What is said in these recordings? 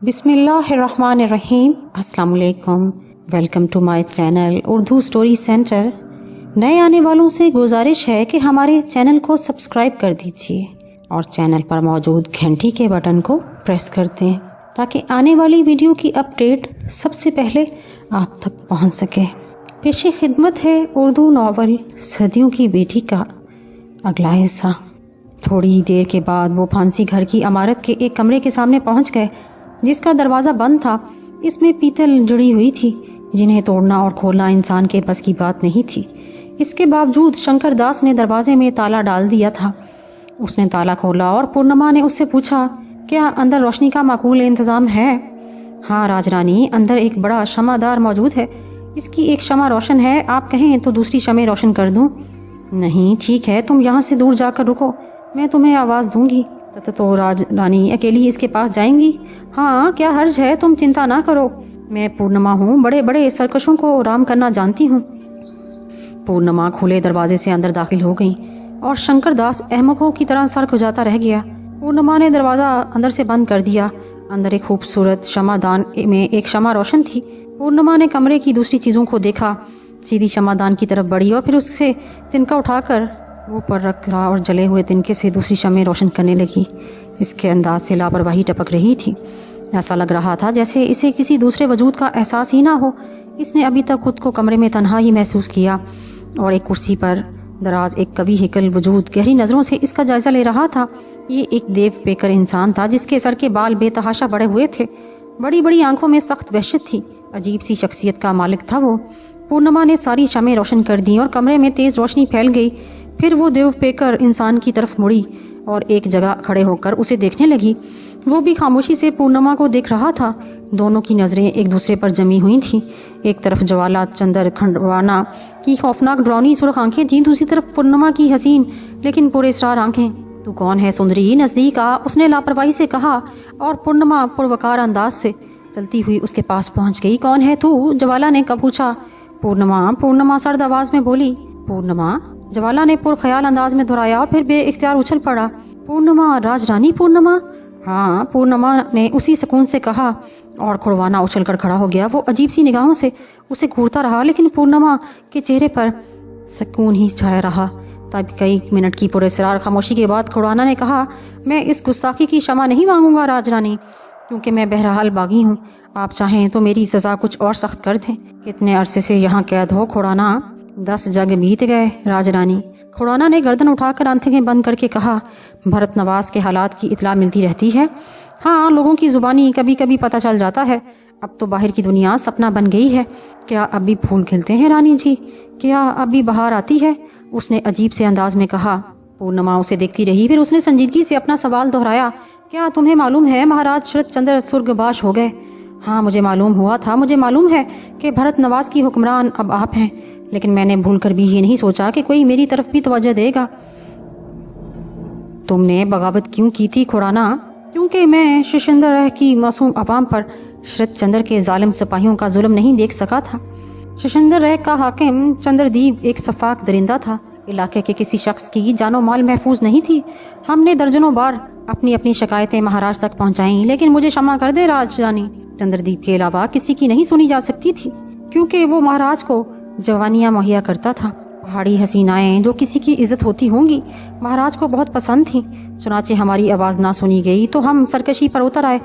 बिस्मिल्लाहिर्रहमानिर्रहीम। अस्सलाम वालेकुम। Welcome to my channel Urdu story centre. नए आने वालों से गुजारिश है कि हमारे चैनल को सब्सक्राइब कर दीजिए और चैनल पर मौजूद घंटी के बटन को प्रेस कर दें ताकि आने वाली वीडियो की अपडेट सबसे पहले आप तक पहुंच सके। पेशे खिदमत है उर्दू नावल सदियों की बेटी का अगला हिस्सा। थोड़ी देर के बाद वो फांसी घर की इमारत के एक कमरे के सामने पहुंच गए जिसका दरवाज़ा बंद था। इसमें पीतल जुड़ी हुई थी जिन्हें तोड़ना और खोलना इंसान के बस की बात नहीं थी। इसके बावजूद शंकर दास ने दरवाजे में ताला डाल दिया था। उसने ताला खोला और पूर्णिमा ने उससे पूछा, क्या अंदर रोशनी का माकूल इंतज़ाम है? हाँ राजरानी, अंदर एक बड़ा शमादार मौजूद है। इसकी एक शमा रोशन है, आप कहें तो दूसरी शमें रोशन कर दूँ? नहीं ठीक है, तुम यहाँ से दूर जाकर रुको, मैं तुम्हें आवाज़ दूंगी। तो राजरानी अकेली इसके पास जाएंगी? हाँ क्या हर्ज है, तुम चिंता ना करो, मैं पूर्णिमा हूँ, बड़े बड़े सरकशों को राम करना जानती हूँ। पूर्णिमा खुले दरवाजे से अंदर दाखिल हो गई और शंकर दास अहमकों की तरह सर खुजाता रह गया। पूर्णिमा ने दरवाज़ा अंदर से बंद कर दिया। अंदर एक खूबसूरत शमादान में एक शमा रोशन थी। पूर्णिमा ने कमरे की दूसरी चीज़ों को देखा, सीधी शमादान की तरफ बढ़ी और फिर उससे तिनका उठाकर वो पर रख रहा और जले हुए तिनके से दूसरी शमें रोशन करने लगी। इसके अंदाज से लापरवाही टपक रही थी। ऐसा लग रहा था जैसे इसे किसी दूसरे वजूद का एहसास ही ना हो। इसने अभी तक खुद को कमरे में तन्हा ही महसूस किया और एक कुर्सी पर दराज एक कवि हिकल वजूद गहरी नज़रों से इसका जायज़ा ले रहा था। ये एक देव पेकर इंसान था जिसके सर के बाल बेतहाशा बड़े हुए थे। बड़ी बड़ी आंखों में सख्त वहशत थी। अजीब सी शख्सियत का मालिक था वो। पूर्णिमा ने सारी शमें रोशन कर दी और कमरे में तेज़ रोशनी फैल गई। फिर वो देव पेकर इंसान की तरफ मुड़ी और एक जगह खड़े होकर उसे देखने लगी। वो भी खामोशी से पूर्णिमा को देख रहा था। दोनों की नज़रें एक दूसरे पर जमी हुई थीं। एक तरफ ज्वाला चंद्र खंडवाना की खौफनाक डरावनी सुर्ख आंखें थीं, दूसरी तरफ पूर्णिमा की हसीन लेकिन पुरस्रार आंखें। तू कौन है सुंदरी, नज़दीक आ, उसने लापरवाही से कहा और पूर्णिमा पुरवकार अंदाज से चलती हुई उसके पास पहुंच गई। कौन है तू? ज्वाला ने कब पूछा। पूर्णिमा सर्द आवाज़ में बोली। पूर्णिमा? ज्वाला ने पुरख्याल अंदाज में दोहराया और फिर बेइख्तियार उछल पड़ा। पूर्णिमा, राजरानी पूर्णिमा? हाँ, पूर्णिमा ने उसी सुकून से कहा और खुड़वाना उछल कर खड़ा हो गया। वो अजीब सी निगाहों से उसे घूरता रहा लेकिन पूर्णिमा के चेहरे पर सुकून ही छाया रहा। तब कई मिनट की पुरस्रार खामोशी के बाद खुड़वाना ने कहा, मैं इस गुस्ताखी की क्षमा नहीं मांगूंगा राजरानी, क्योंकि मैं बहरहाल बागी हूँ। आप चाहें तो मेरी सज़ा कुछ और सख्त कर दें। कितने अरसे से यहाँ कैद हो खुड़वाना? 10 जग बीत गए राजरानी। खुड़ाना ने गर्दन उठाकर आंखें बंद करके कहा, भरत नवाज के हालात की इतला मिलती रहती है। हाँ, लोगों की ज़ुबानी कभी कभी पता चल जाता है। अब तो बाहर की दुनिया सपना बन गई है। क्या अब भी फूल खिलते हैं रानी जी? क्या अब भी बहार आती है? उसने अजीब से अंदाज में कहा। पूर्णिमा उसे देखती रही, फिर उसने संजीदगी से अपना सवाल दोहराया, क्या तुम्हें मालूम है महाराज शरद चंद्र स्वर्गवास हो गए? हाँ मुझे मालूम हुआ था। मुझे मालूम है कि भरत नवाज की हुक्मरान अब आप हैं, लेकिन मैंने भूलकर भी ये नहीं सोचा कि कोई मेरी तरफ भी तवज्जो देगा। तुमने बगावत क्यों की थी खुड़ाना? क्योंकि मैं शशंदर की मासूम अवाम पर शरद चंद्र के जालिम सिपाहियों का जुल्म नहीं देख सका था। शशंदर का हाकिम चंद्रदीप एक सफाक दरिंदा था। इलाके के किसी शख्स की जानो माल महफूज नहीं थी। हमने दर्जनों बार अपनी अपनी शिकायतें महाराज तक पहुंचाई, लेकिन मुझे क्षमा कर दे राजरानी, चंद्रदीप के अलावा किसी की नहीं सुनी जा सकती थी, क्योंकि वो महाराज को जवानियाँ मुहैया करता था। पहाड़ी हसीनाएं जो किसी की इज्जत होती होंगी महाराज को बहुत पसंद थीं। चुनाचे हमारी आवाज़ ना सुनी गई तो हम सरकशी पर उतर आए।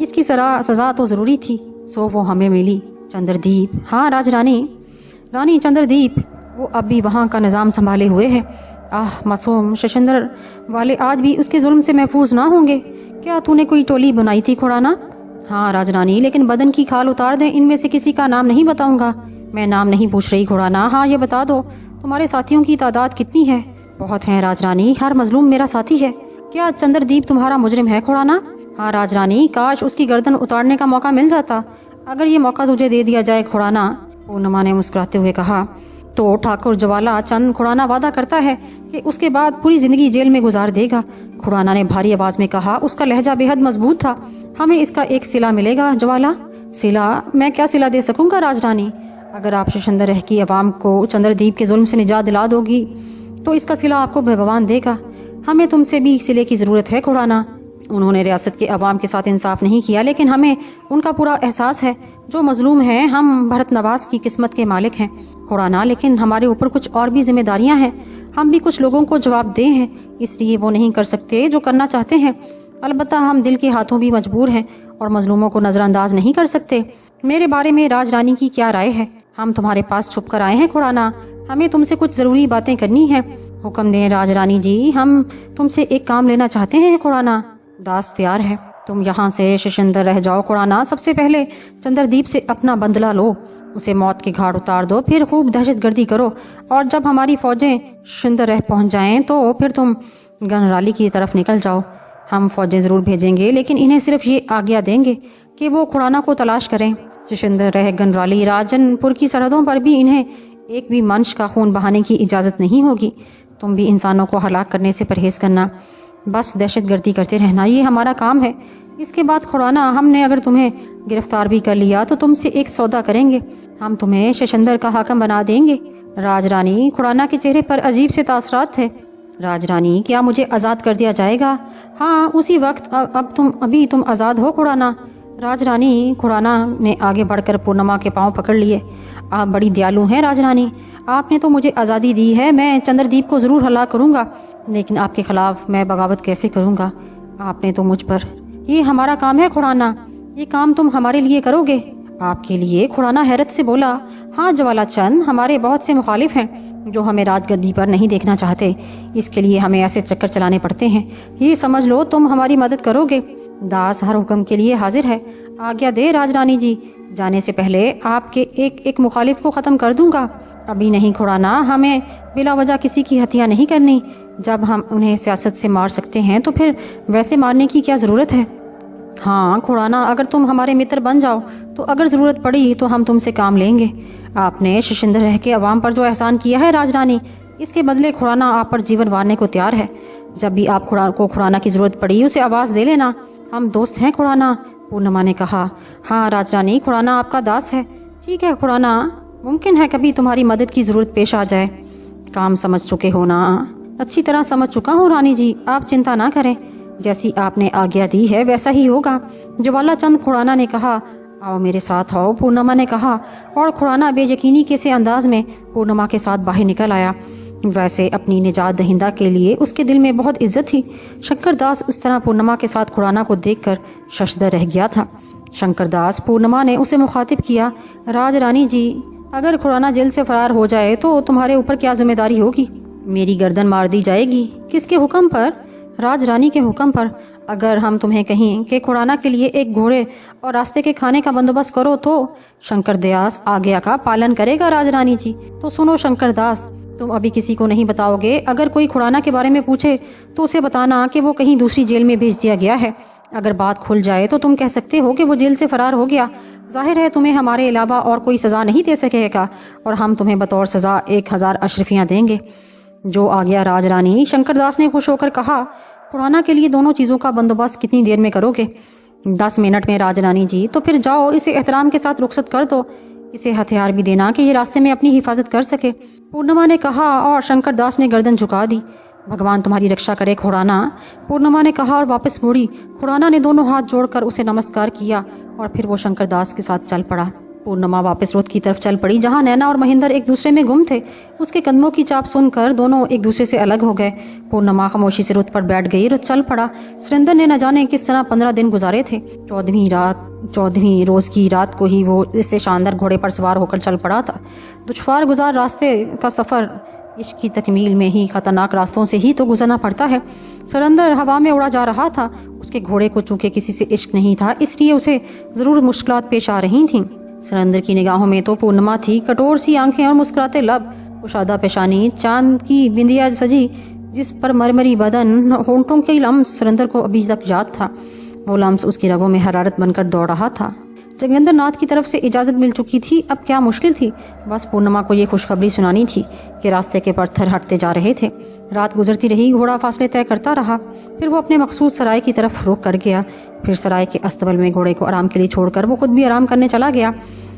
इसकी सज़ा तो ज़रूरी थी, सो वो हमें मिली। चंद्रदीप? हाँ राजरानी। रानी चंद्रदीप, वो अब भी वहाँ का निज़ाम संभाले हुए है। आह, मासूम शशंदर वाले आज भी उसके जुल्म से महफूज ना होंगे। क्या तूने कोई टोली बनाई थी खुड़ाना? हाँ राजरानी, लेकिन बदन की खाल उतार दें, इनमें से किसी का नाम नहीं बताऊंगा। मैं नाम नहीं पूछ रही खुड़ाना। हाँ ये बता दो, तुम्हारे साथियों की तादाद कितनी है? बहुत हैं राजरानी, हर मजलूम मेरा साथी है। क्या चंद्रदीप तुम्हारा मुजरिम है खुड़ाना? हाँ राजरानी, काश उसकी गर्दन उतारने का मौका मिल जाता। अगर ये मौका तुझे दे दिया जाए खुड़ाना, पूर्णिमा ने मुस्कुराते हुए कहा, तो ठाकुर ज्वाला चंद खुड़ाना वादा करता है कि उसके बाद पूरी जिंदगी जेल में गुजार देगा। खुड़ाना ने भारी आवाज में कहा। उसका लहजा बेहद मजबूत था। हमें इसका एक सिला मिलेगा ज्वाला। सिला? मैं क्या सिला दे सकूंगा राजरानी? अगर आप शशंदर की अवाम को चंद्रदीप के जुल्म से निजात दिला दोगी तो इसका सिला आपको भगवान देगा। हमें तुमसे भी सिले की ज़रूरत है खुड़ाना। उन्होंने रियासत के अवाम के साथ इंसाफ नहीं किया, लेकिन हमें उनका पूरा एहसास है। जो मजलूम हैं, हम भरत नवाज की किस्मत के मालिक हैं खुराना, लेकिन हमारे ऊपर कुछ और भी जिम्मेदारियां हैं। हम भी कुछ लोगों को जवाबदेह हैं, इसलिए वो नहीं कर सकते जो करना चाहते हैं। अलबत्ता हम दिल के हाथों भी मजबूर हैं और मजलूमों को नज़रअंदाज नहीं कर सकते। मेरे बारे में राज रानी की क्या राय है? हम तुम्हारे पास छुप कर आए हैं खुराना, हमें तुमसे कुछ ज़रूरी बातें करनी है। हुक्म दें राज रानी जी, हम तुमसे एक काम लेना चाहते हैं खुराना। दास तैयार है, तुम यहाँ से शशिंदर रह जाओ खुराना। सबसे पहले चंद्रदीप से अपना बदला लो, उसे मौत के घाट उतार दो, फिर खूब दहशतगर्दी करो, और जब हमारी फौजें शशिंदर रह पहुँच जाएं तो फिर तुम गनराली की तरफ निकल जाओ। हम फौजें ज़रूर भेजेंगे, लेकिन इन्हें सिर्फ ये आज्ञा देंगे कि वो खुराना को तलाश करें। शशिंदर रह गनराली राजनपुर की सरहदों पर भी इन्हें एक भी मंश का खून बहाने की इजाज़त नहीं होगी। तुम भी इंसानों को हलाक करने से परहेज़ करना, बस दहशतगर्दी करते रहना, ये हमारा काम है। इसके बाद खुराना, हमने अगर तुम्हें गिरफ्तार भी कर लिया तो तुमसे एक सौदा करेंगे, हम तुम्हें शशिंदर का हाकिम बना देंगे। राजरानी, खुराना के चेहरे पर अजीब से तासरात थे। राजरानी, क्या मुझे आज़ाद कर दिया जाएगा? हाँ, उसी वक्त। अभी तुम आज़ाद हो खुराना। राजरानी, खुराना ने आगे बढ़कर पूर्णिमा के पांव पकड़ लिए। आप बड़ी दयालु हैं राजरानी, आपने तो मुझे आज़ादी दी है। मैं चंद्रदीप को ज़रूर हलाक करूँगा, लेकिन आपके खिलाफ मैं बगावत कैसे करूँगा? आपने तो मुझ पर। ये हमारा काम है खुराना, ये काम तुम हमारे लिए करोगे? आपके लिए? खुराना हैरत से बोला। हाँ ज्वाला चंद, हमारे बहुत से मुखालिफ हैं जो हमें राजगद्दी पर नहीं देखना चाहते, इसके लिए हमें ऐसे चक्कर चलाने पड़ते हैं। ये समझ लो तुम हमारी मदद करोगे। दास हर हुक्म के लिए हाजिर है। आज्ञा दे राजरानी जी, जाने से पहले आपके एक एक मुखालिफ को ख़त्म कर दूंगा। अभी नहीं खुराना, हमें बिला वजह किसी की हत्या नहीं करनी। जब हम उन्हें सियासत से मार सकते हैं तो फिर वैसे मारने की क्या ज़रूरत है? हाँ खुराना, अगर तुम हमारे मित्र बन जाओ तो अगर ज़रूरत पड़ी तो हम तुमसे काम लेंगे। आपने शशिंदर रह के अवाम पर जो एहसान किया है राजरानी, इसके बदले खुराना आप पर जीवन वारने को तैयार है। जब भी आप खुराना की ज़रूरत पड़ी उसे आवाज़ दे लेना। हम दोस्त हैं खुराना, पूर्णिमा ने कहा। हाँ राजरानी, खुराना आपका दास है। ठीक है खुराना, मुमकिन है कभी तुम्हारी मदद की ज़रूरत पेश आ जाए। काम समझ चुके हो ना? अच्छी तरह समझ चुका हूँ रानी जी, आप चिंता ना करें। जैसी आपने आज्ञा दी है वैसा ही होगा। ज्वाला चंद खुराना ने कहा। आओ मेरे साथ आओ, पूर्णिमा ने कहा, और खुराना बेयकीनी के से अंदाज में पूर्णिमा के साथ बाहर निकल आया। वैसे अपनी निजात दहिंदा के लिए उसके दिल में बहुत इज्जत थी। शंकर दास इस तरह पूर्णिमा के साथ खुराना को देखकर शशदर रह गया था। शंकर दास, पूर्णिमा ने उसे मुखातिब किया। राजरानी जी, अगर खुराना जेल से फरार हो जाए तो तुम्हारे ऊपर क्या जिम्मेदारी होगी? मेरी गर्दन मार दी जाएगी। किसके हुक्म पर? राजरानी के हुक्म पर। अगर हम तुम्हें कहें कि खुराना के लिए एक घोड़े और रास्ते के खाने का बंदोबस्त करो तो शंकर दास आज्ञा का पालन करेगा राजरानी जी। तो सुनो शंकर दास, तुम अभी किसी को नहीं बताओगे। अगर कोई खुराना के बारे में पूछे तो उसे बताना कि वो कहीं दूसरी जेल में भेज दिया गया है। अगर बात खुल जाए तो तुम कह सकते हो कि वो जेल से फरार हो गया। जाहिर है तुम्हें हमारे अलावा और कोई सज़ा नहीं दे सकेगा, और हम तुम्हें बतौर सज़ा 1000 अशरफियाँ देंगे। जो आ गया राजरानी, शंकर दास ने खुश होकर कहा। खुराना के लिए दोनों चीज़ों का बंदोबस्त कितनी देर में करोगे? 10 मिनट में राजरानी जी। तो फिर जाओ, इसे एहतराम के साथ रुखसत कर दो। इसे हथियार भी देना कि ये रास्ते में अपनी हिफाजत कर सके। पूर्णिमा ने कहा, और शंकर दास ने गर्दन झुका दी। भगवान तुम्हारी रक्षा करे खुराना, पूर्णिमा ने कहा और वापस मुड़ी। खुराना ने दोनों हाथ जोड़कर उसे नमस्कार किया और फिर वो शंकर दास के साथ चल पड़ा। पूर्णिमा वापस रोड की तरफ चल पड़ी जहाँ नैना और महेंद्र एक दूसरे में गुम थे। उसके कदमों की चाप सुनकर दोनों एक दूसरे से अलग हो गए। पूर्णिमा खामोशी से रुत पर बैठ गई। रुत चल पड़ा। सुरेंद्र ने न जाने किस तरह 15 दिन गुजारे थे। 14वीं रोज की रात को ही वो इससे शानदार घोड़े पर सवार होकर चल पड़ा था। दुश्वार गुजार रास्ते का सफ़र इश्क की तकमील में ही खतरनाक रास्तों से ही तो गुजरना पड़ता है। सुरेंद्र हवा में उड़ा जा रहा था। उसके घोड़े को चूंकि किसी से इश्क नहीं था, इसलिए उसे ज़रूर मुश्किलात पेश आ रही थीं। सुरेंद्र की निगाहों में तो पूर्णिमा थी, कठोर सी आंखें और मुस्कुराते लब, कुशादा पेशानी, चांद की बिंदिया सजी जिस पर मरमरी बदन, होंठों के लम्स सुरेंद्र को अभी तक याद था। वो लम्स उसकी रगों में हरारत बनकर दौड़ रहा था। जोगिंदर नाथ की तरफ से इजाज़त मिल चुकी थी। अब क्या मुश्किल थी? बस पूर्णिमा को ये खुशखबरी सुनानी थी कि रास्ते के पत्थर हटते जा रहे थे। रात गुजरती रही, घोड़ा फासले तय करता रहा। फिर वो अपने मखसूस सराय की तरफ रुख कर गया। फिर सराय के अस्तबल में घोड़े को आराम के लिए छोड़कर वो खुद भी आराम करने चला गया।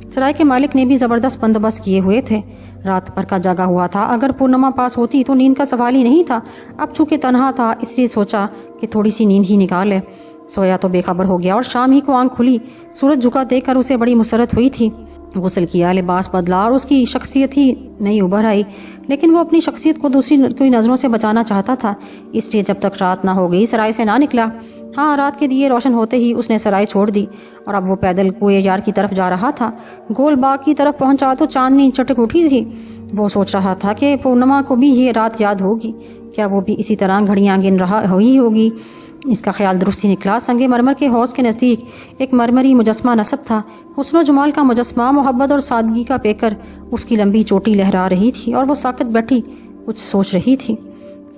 सराय के मालिक ने भी ज़बरदस्त बंदोबस्त किए हुए थे। रात भर का जगा हुआ था। अगर पूर्णिमा पास होती तो नींद का सवाल ही नहीं था। अब चूंकि तनहा था इसलिए सोचा कि थोड़ी सी नींद ही निकाल ले। सोया तो बेखबर हो गया और शाम ही को आंख खुली। सूरज झुका देखकर उसे बड़ी मुसरत हुई थी। गुस्ल किया, लिबास बदला और उसकी शख्सियत ही नहीं उभर आई। लेकिन वो अपनी शख्सियत को दूसरी कोई नज़रों से बचाना चाहता था, इसलिए जब तक रात ना हो गई सराय से ना निकला। हाँ, रात के दिए रोशन होते ही उसने सराय छोड़ दी और अब वो पैदल कुएं यार की तरफ जा रहा था। गोल बाग की तरफ पहुंचा तो चांदनी चटक उठी थी। वो सोच रहा था कि पूर्णिमा को भी ये रात याद होगी। क्या वो भी इसी तरह घड़ियां गिन रहा हुई होगी? इसका ख्याल दुरुस्त ही निकला। संगे मरमर के हौज के नज़दीक एक मरमरी मुजस्मा नस्ब था। हुस्न जमाल का मुजस्मा, मोहब्बत और सादगी का पेकर। उसकी लंबी चोटी लहरा रही थी और वो साकत बैठी कुछ सोच रही थी।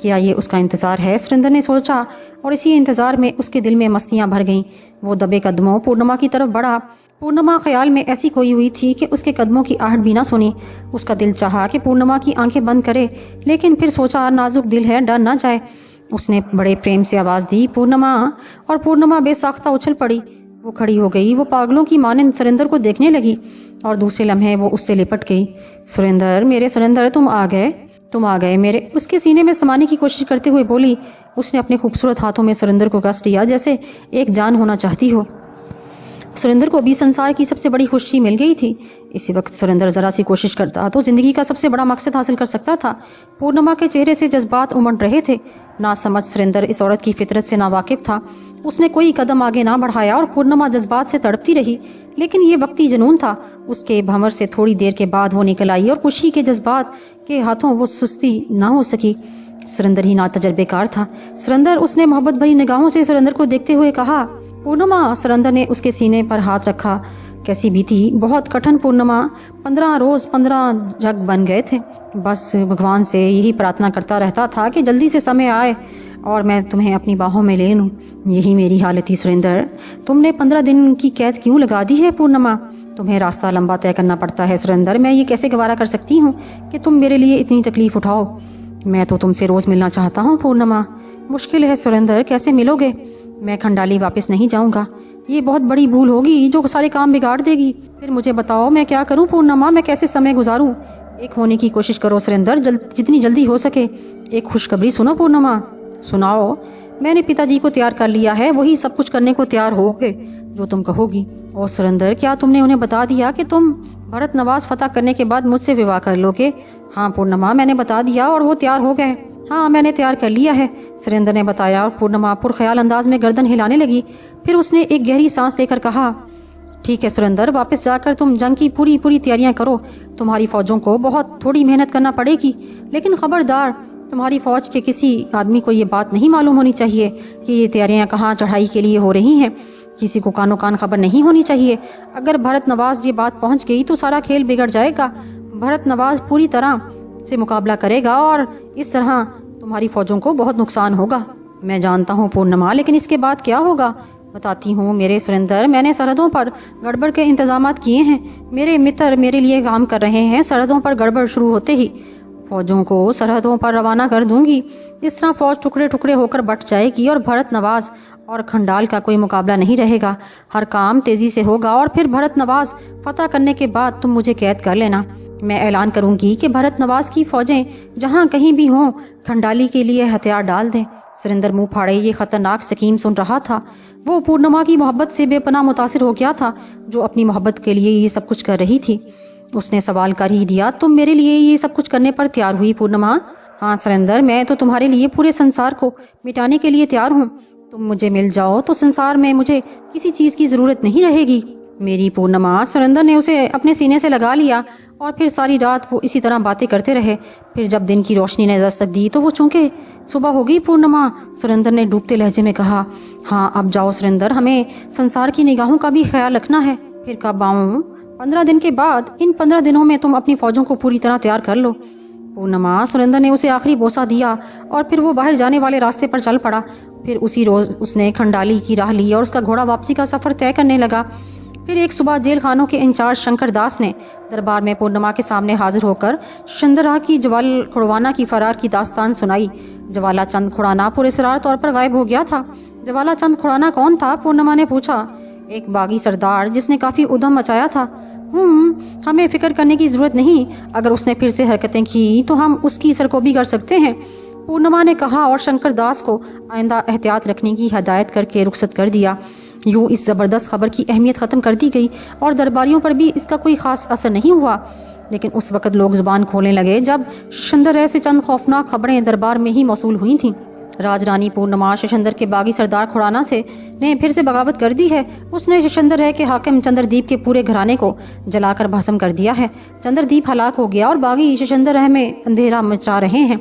क्या ये उसका इंतज़ार है? सुरेंद्र ने सोचा और इसी इंतज़ार में उसके दिल में मस्तियाँ भर गईं। वो दबे कदमों पूर्णिमा की तरफ बढ़ा। पूर्णिमा ख्याल में ऐसी खोई हुई थी कि उसके कदमों की आहट भी ना सुनी। उसका दिल चाहा कि पूर्णिमा की आंखें बंद करे, लेकिन फिर सोचा नाजुक दिल है, डर ना जाए। उसने बड़े प्रेम से आवाज़ दी, पूर्णिमा। और पूर्णिमा बेसाख्ता उछल पड़ी। वो खड़ी हो गई। वो पागलों की मानंद सुरेंद्र को देखने लगी और दूसरे लम्हे वो उससे लिपट गई। सुरेंद्र, मेरे सुरेंद्र, तुम आ गए मेरे। उसके सीने में समाने की कोशिश करते हुए बोली। उसने अपने खूबसूरत हाथों में सुरेंद्र को कस लिया जैसे एक जान होना चाहती हो। सुरेंद्र को भी संसार की सबसे बड़ी खुशी मिल गई थी। इसी वक्त सुरेंद्र जरा सी कोशिश करता तो जिंदगी का सबसे बड़ा मकसद हासिल कर सकता था। पूर्णिमा के चेहरे से जज्बात उमड़ रहे थे। ना समझ सुरेंद्र इस औरत की फितरत से नावाकिफ था। उसने कोई कदम आगे ना बढ़ाया और पूर्णिमा जज्बात से तड़पती रही। लेकिन ये वक्ती जुनून था। उसके भंवर से थोड़ी देर के बाद वो निकल आई और खुशी के जज्बात के हाथों वो सुस्ती ना हो सकी। सुरेंद्र ही ना तजर्बेकार था। सुरेंद्र, उसने मोहब्बत भरी निगाहों से सुरेंद्र को देखते हुए कहा। पूर्णिमा। सुरेंद्र ने उसके सीने पर हाथ रखा। कैसी बीती बहुत कठिन पूर्णिमा। 15 रोज 15 जग बन गए थे। बस भगवान से यही प्रार्थना करता रहता था कि जल्दी से समय आए और मैं तुम्हें अपनी बाहों में ले लूं। यही मेरी हालत थी सुरेंद्र। तुमने 15 दिन की कैद क्यों लगा दी है पूर्णिमा? तुम्हें रास्ता लंबा तय करना पड़ता है सुरेंद्र। मैं ये कैसे गवारा कर सकती हूँ कि तुम मेरे लिए इतनी तकलीफ उठाओ। मैं तो तुमसे रोज़ मिलना चाहता हूँ पूर्णिमा। मुश्किल है सुरेंद्र, कैसे मिलोगे? मैं खंडाली वापस नहीं जाऊंगा। ये बहुत बड़ी भूल होगी जो सारे काम बिगाड़ देगी। फिर मुझे बताओ मैं क्या करूं पूर्णिमा? मैं कैसे समय गुजारूं? एक होने की कोशिश करो सुरेंद्र, जितनी जल्दी हो सके। एक खुशखबरी सुनो पूर्णिमा। सुनाओ। मैंने पिताजी को तैयार कर लिया है। वही सब कुछ करने को तैयार होंगे जो तुम कहोगी। और सुरेंद्र, क्या तुमने उन्हें बता दिया कि तुम भरत नवाज फतह करने के बाद मुझसे विवाह कर लोगे? हाँ पूर्णिमा, मैंने बता दिया और वो तैयार हो गए। हाँ, मैंने तैयार कर लिया है, सुरेंद्र ने बताया और पूर्णिमा पुरख्याल अंदाज में गर्दन हिलाने लगी। फिर उसने एक गहरी सांस लेकर कहा, ठीक है सुरेंद्र, वापस जाकर तुम जंग की पूरी तैयारियां करो। तुम्हारी फौजों को बहुत थोड़ी मेहनत करना पड़ेगी, लेकिन खबरदार, तुम्हारी फौज के किसी आदमी को ये बात नहीं मालूम होनी चाहिए कि ये तैयारियां कहाँ चढ़ाई के लिए हो रही हैं। किसी को कानो कान खबर नहीं होनी चाहिए। अगर भरत नवाज ये बात पहुंच गई तो सारा खेल बिगड़ जाएगा। भरत नवाज पूरी तरह से मुकाबला करेगा और इस तरह तुम्हारी फौजों को बहुत नुकसान होगा। मैं जानता हूँ पूर्णिमा, लेकिन इसके बाद क्या होगा? बताती हूँ मेरे सुरेंद्र। मैंने सरहदों पर गड़बड़ के इंतजामात किए हैं। मेरे मित्र मेरे लिए काम कर रहे हैं। सरहदों पर गड़बड़ शुरू होते ही फौजों को सरहदों पर रवाना कर दूंगी। इस तरह फौज टुकड़े टुकड़े होकर बट जाएगी और भरत नवाज और खंडाल का कोई मुकाबला नहीं रहेगा। हर काम तेजी से होगा और फिर भरत नवाज फतह करने के बाद तुम मुझे कैद कर लेना। मैं ऐलान करूंगी कि भरत नवाज की फौजें जहां कहीं भी हों खंडाली के लिए हथियार डाल दें। सुरेंद्र मुंह फाड़े ये खतरनाक स्कीम सुन रहा था। वो पूर्णिमा की मोहब्बत से बेपनाह मुतासिर हो गया था, जो अपनी मोहब्बत के लिए ये सब कुछ कर रही थी। उसने सवाल कर ही दिया, तुम मेरे लिए ये सब कुछ करने पर तैयार हुई पूर्णिमा? हाँ सुरेंद्र, मैं तो तुम्हारे लिए पूरे संसार को मिटाने के लिए तैयार हूँ। तुम मुझे मिल जाओ तो संसार में मुझे किसी चीज़ की ज़रूरत नहीं रहेगी। मेरी पूर्णिमा। सुरेंद्र ने उसे अपने सीने से लगा लिया और फिर सारी रात वो इसी तरह बातें करते रहे। फिर जब दिन की रोशनी ने दस्तक दी तो वो चूंकि सुबह हो गई पूर्णिमा, सुरेंद्र ने डूबते लहजे में कहा, हाँ अब जाओ सुरेंद्र, हमें संसार की निगाहों का भी ख्याल रखना है। फिर कब आऊँ? 15 दिन के बाद। इन 15 दिनों में तुम अपनी फौजों को पूरी तरह तैयार कर लो पूर्णिमा। सुरेंद्र ने उसे आखिरी बोसा दिया और फिर वो बाहर जाने वाले रास्ते पर चल पड़ा। फिर उसी रोज़ उसने खंडाली की राह ली और उसका घोड़ा वापसी का सफ़र तय करने लगा। फिर एक सुबह जेल खानों के इंचार्ज शंकर दास ने दरबार में पूर्णिमा के सामने हाजिर होकर चंद्रा की जवाल खुड़वाना की फरार की दास्तान सुनाई। जवाला चंद खुड़ाना पुरस्कार तौर पर गायब हो गया था। जवाला चंद खुड़ाना कौन था? पूर्णिमा ने पूछा। एक बागी सरदार जिसने काफ़ी उधम मचाया था। हमें फिक्र करने की ज़रूरत नहीं। अगर उसने फिर से हरकतें की तो हम उसकी सरकोबी कर सकते हैं, पूर्णिमा ने कहा और शंकर दास को आइंदा एहतियात रखने की हदायत करके रुखसत कर दिया। यूँ इस ज़बरदस्त खबर की अहमियत ख़त्म कर दी गई और दरबारियों पर भी इसका कोई ख़ास असर नहीं हुआ। लेकिन उस वक़्त लोग ज़ुबान खोलने लगे जब शशंदर से चंद खौफनाक खबरें दरबार में ही मौसूल हुई थीं। राजरानी पूर्णिमा शशंदर के बागी सरदार खुराना से ने फिर से बगावत कर दी है। उसने शशंदर के हाकिम चंद्रदीप के पूरे घराने को जलाकर भस्म कर दिया है। चंद्रदीप हलाक हो गया और बागी शशंदर में अंधेरा मचा रहे हैं।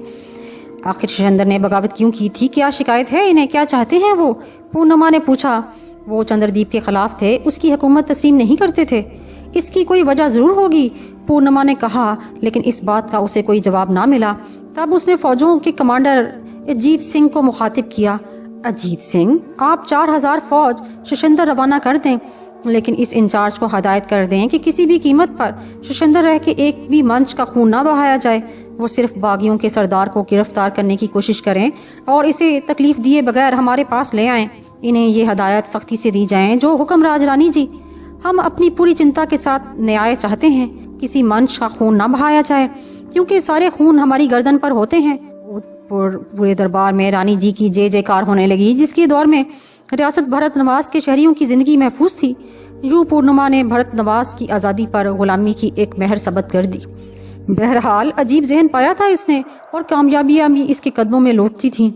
आखिर शशंदर ने बगावत क्यों की थी? क्या शिकायत है इन्हें? क्या चाहते हैं वो? पूर्णिमा ने पूछा। वो चंद्रदीप के खिलाफ थे, उसकी हुकूमत तस्लीम नहीं करते थे। इसकी कोई वजह ज़रूर होगी, पूर्णिमा ने कहा, लेकिन इस बात का उसे कोई जवाब ना मिला। तब उसने फौजों के कमांडर अजीत सिंह को मुखातिब किया। अजीत सिंह, आप 4000 फौज शशंदर रवाना कर दें, लेकिन इस इंचार्ज को हदायत कर दें कि किसी भी कीमत पर शशंदर रह के एक भी मंच का खून ना बहाया जाए। वो सिर्फ बागियों के सरदार को गिरफ्तार करने की कोशिश करें और इसे तकलीफ दिए बगैर हमारे पास ले आएं। इन्हें ये हदायत सख्ती से दी जाए। जो हुक्म राजरानी जी, हम अपनी पूरी चिंता के साथ न्याय चाहते हैं। किसी मंच का खून ना बहाया जाए, क्योंकि सारे खून हमारी गर्दन पर होते हैं। पूरे दरबार में रानी जी की जय जयकार होने लगी, जिसके दौर में रियासत भरत नवाज के शहरियों की ज़िंदगी महफूज थी। यूँ पूर्णिमा ने भरत नवाज की आज़ादी पर गुलामी की एक महर सबत कर दी। बहरहाल अजीब जहन पाया था इसने और कामयाबियाँ भी इसके कदमों में लौटती थीं।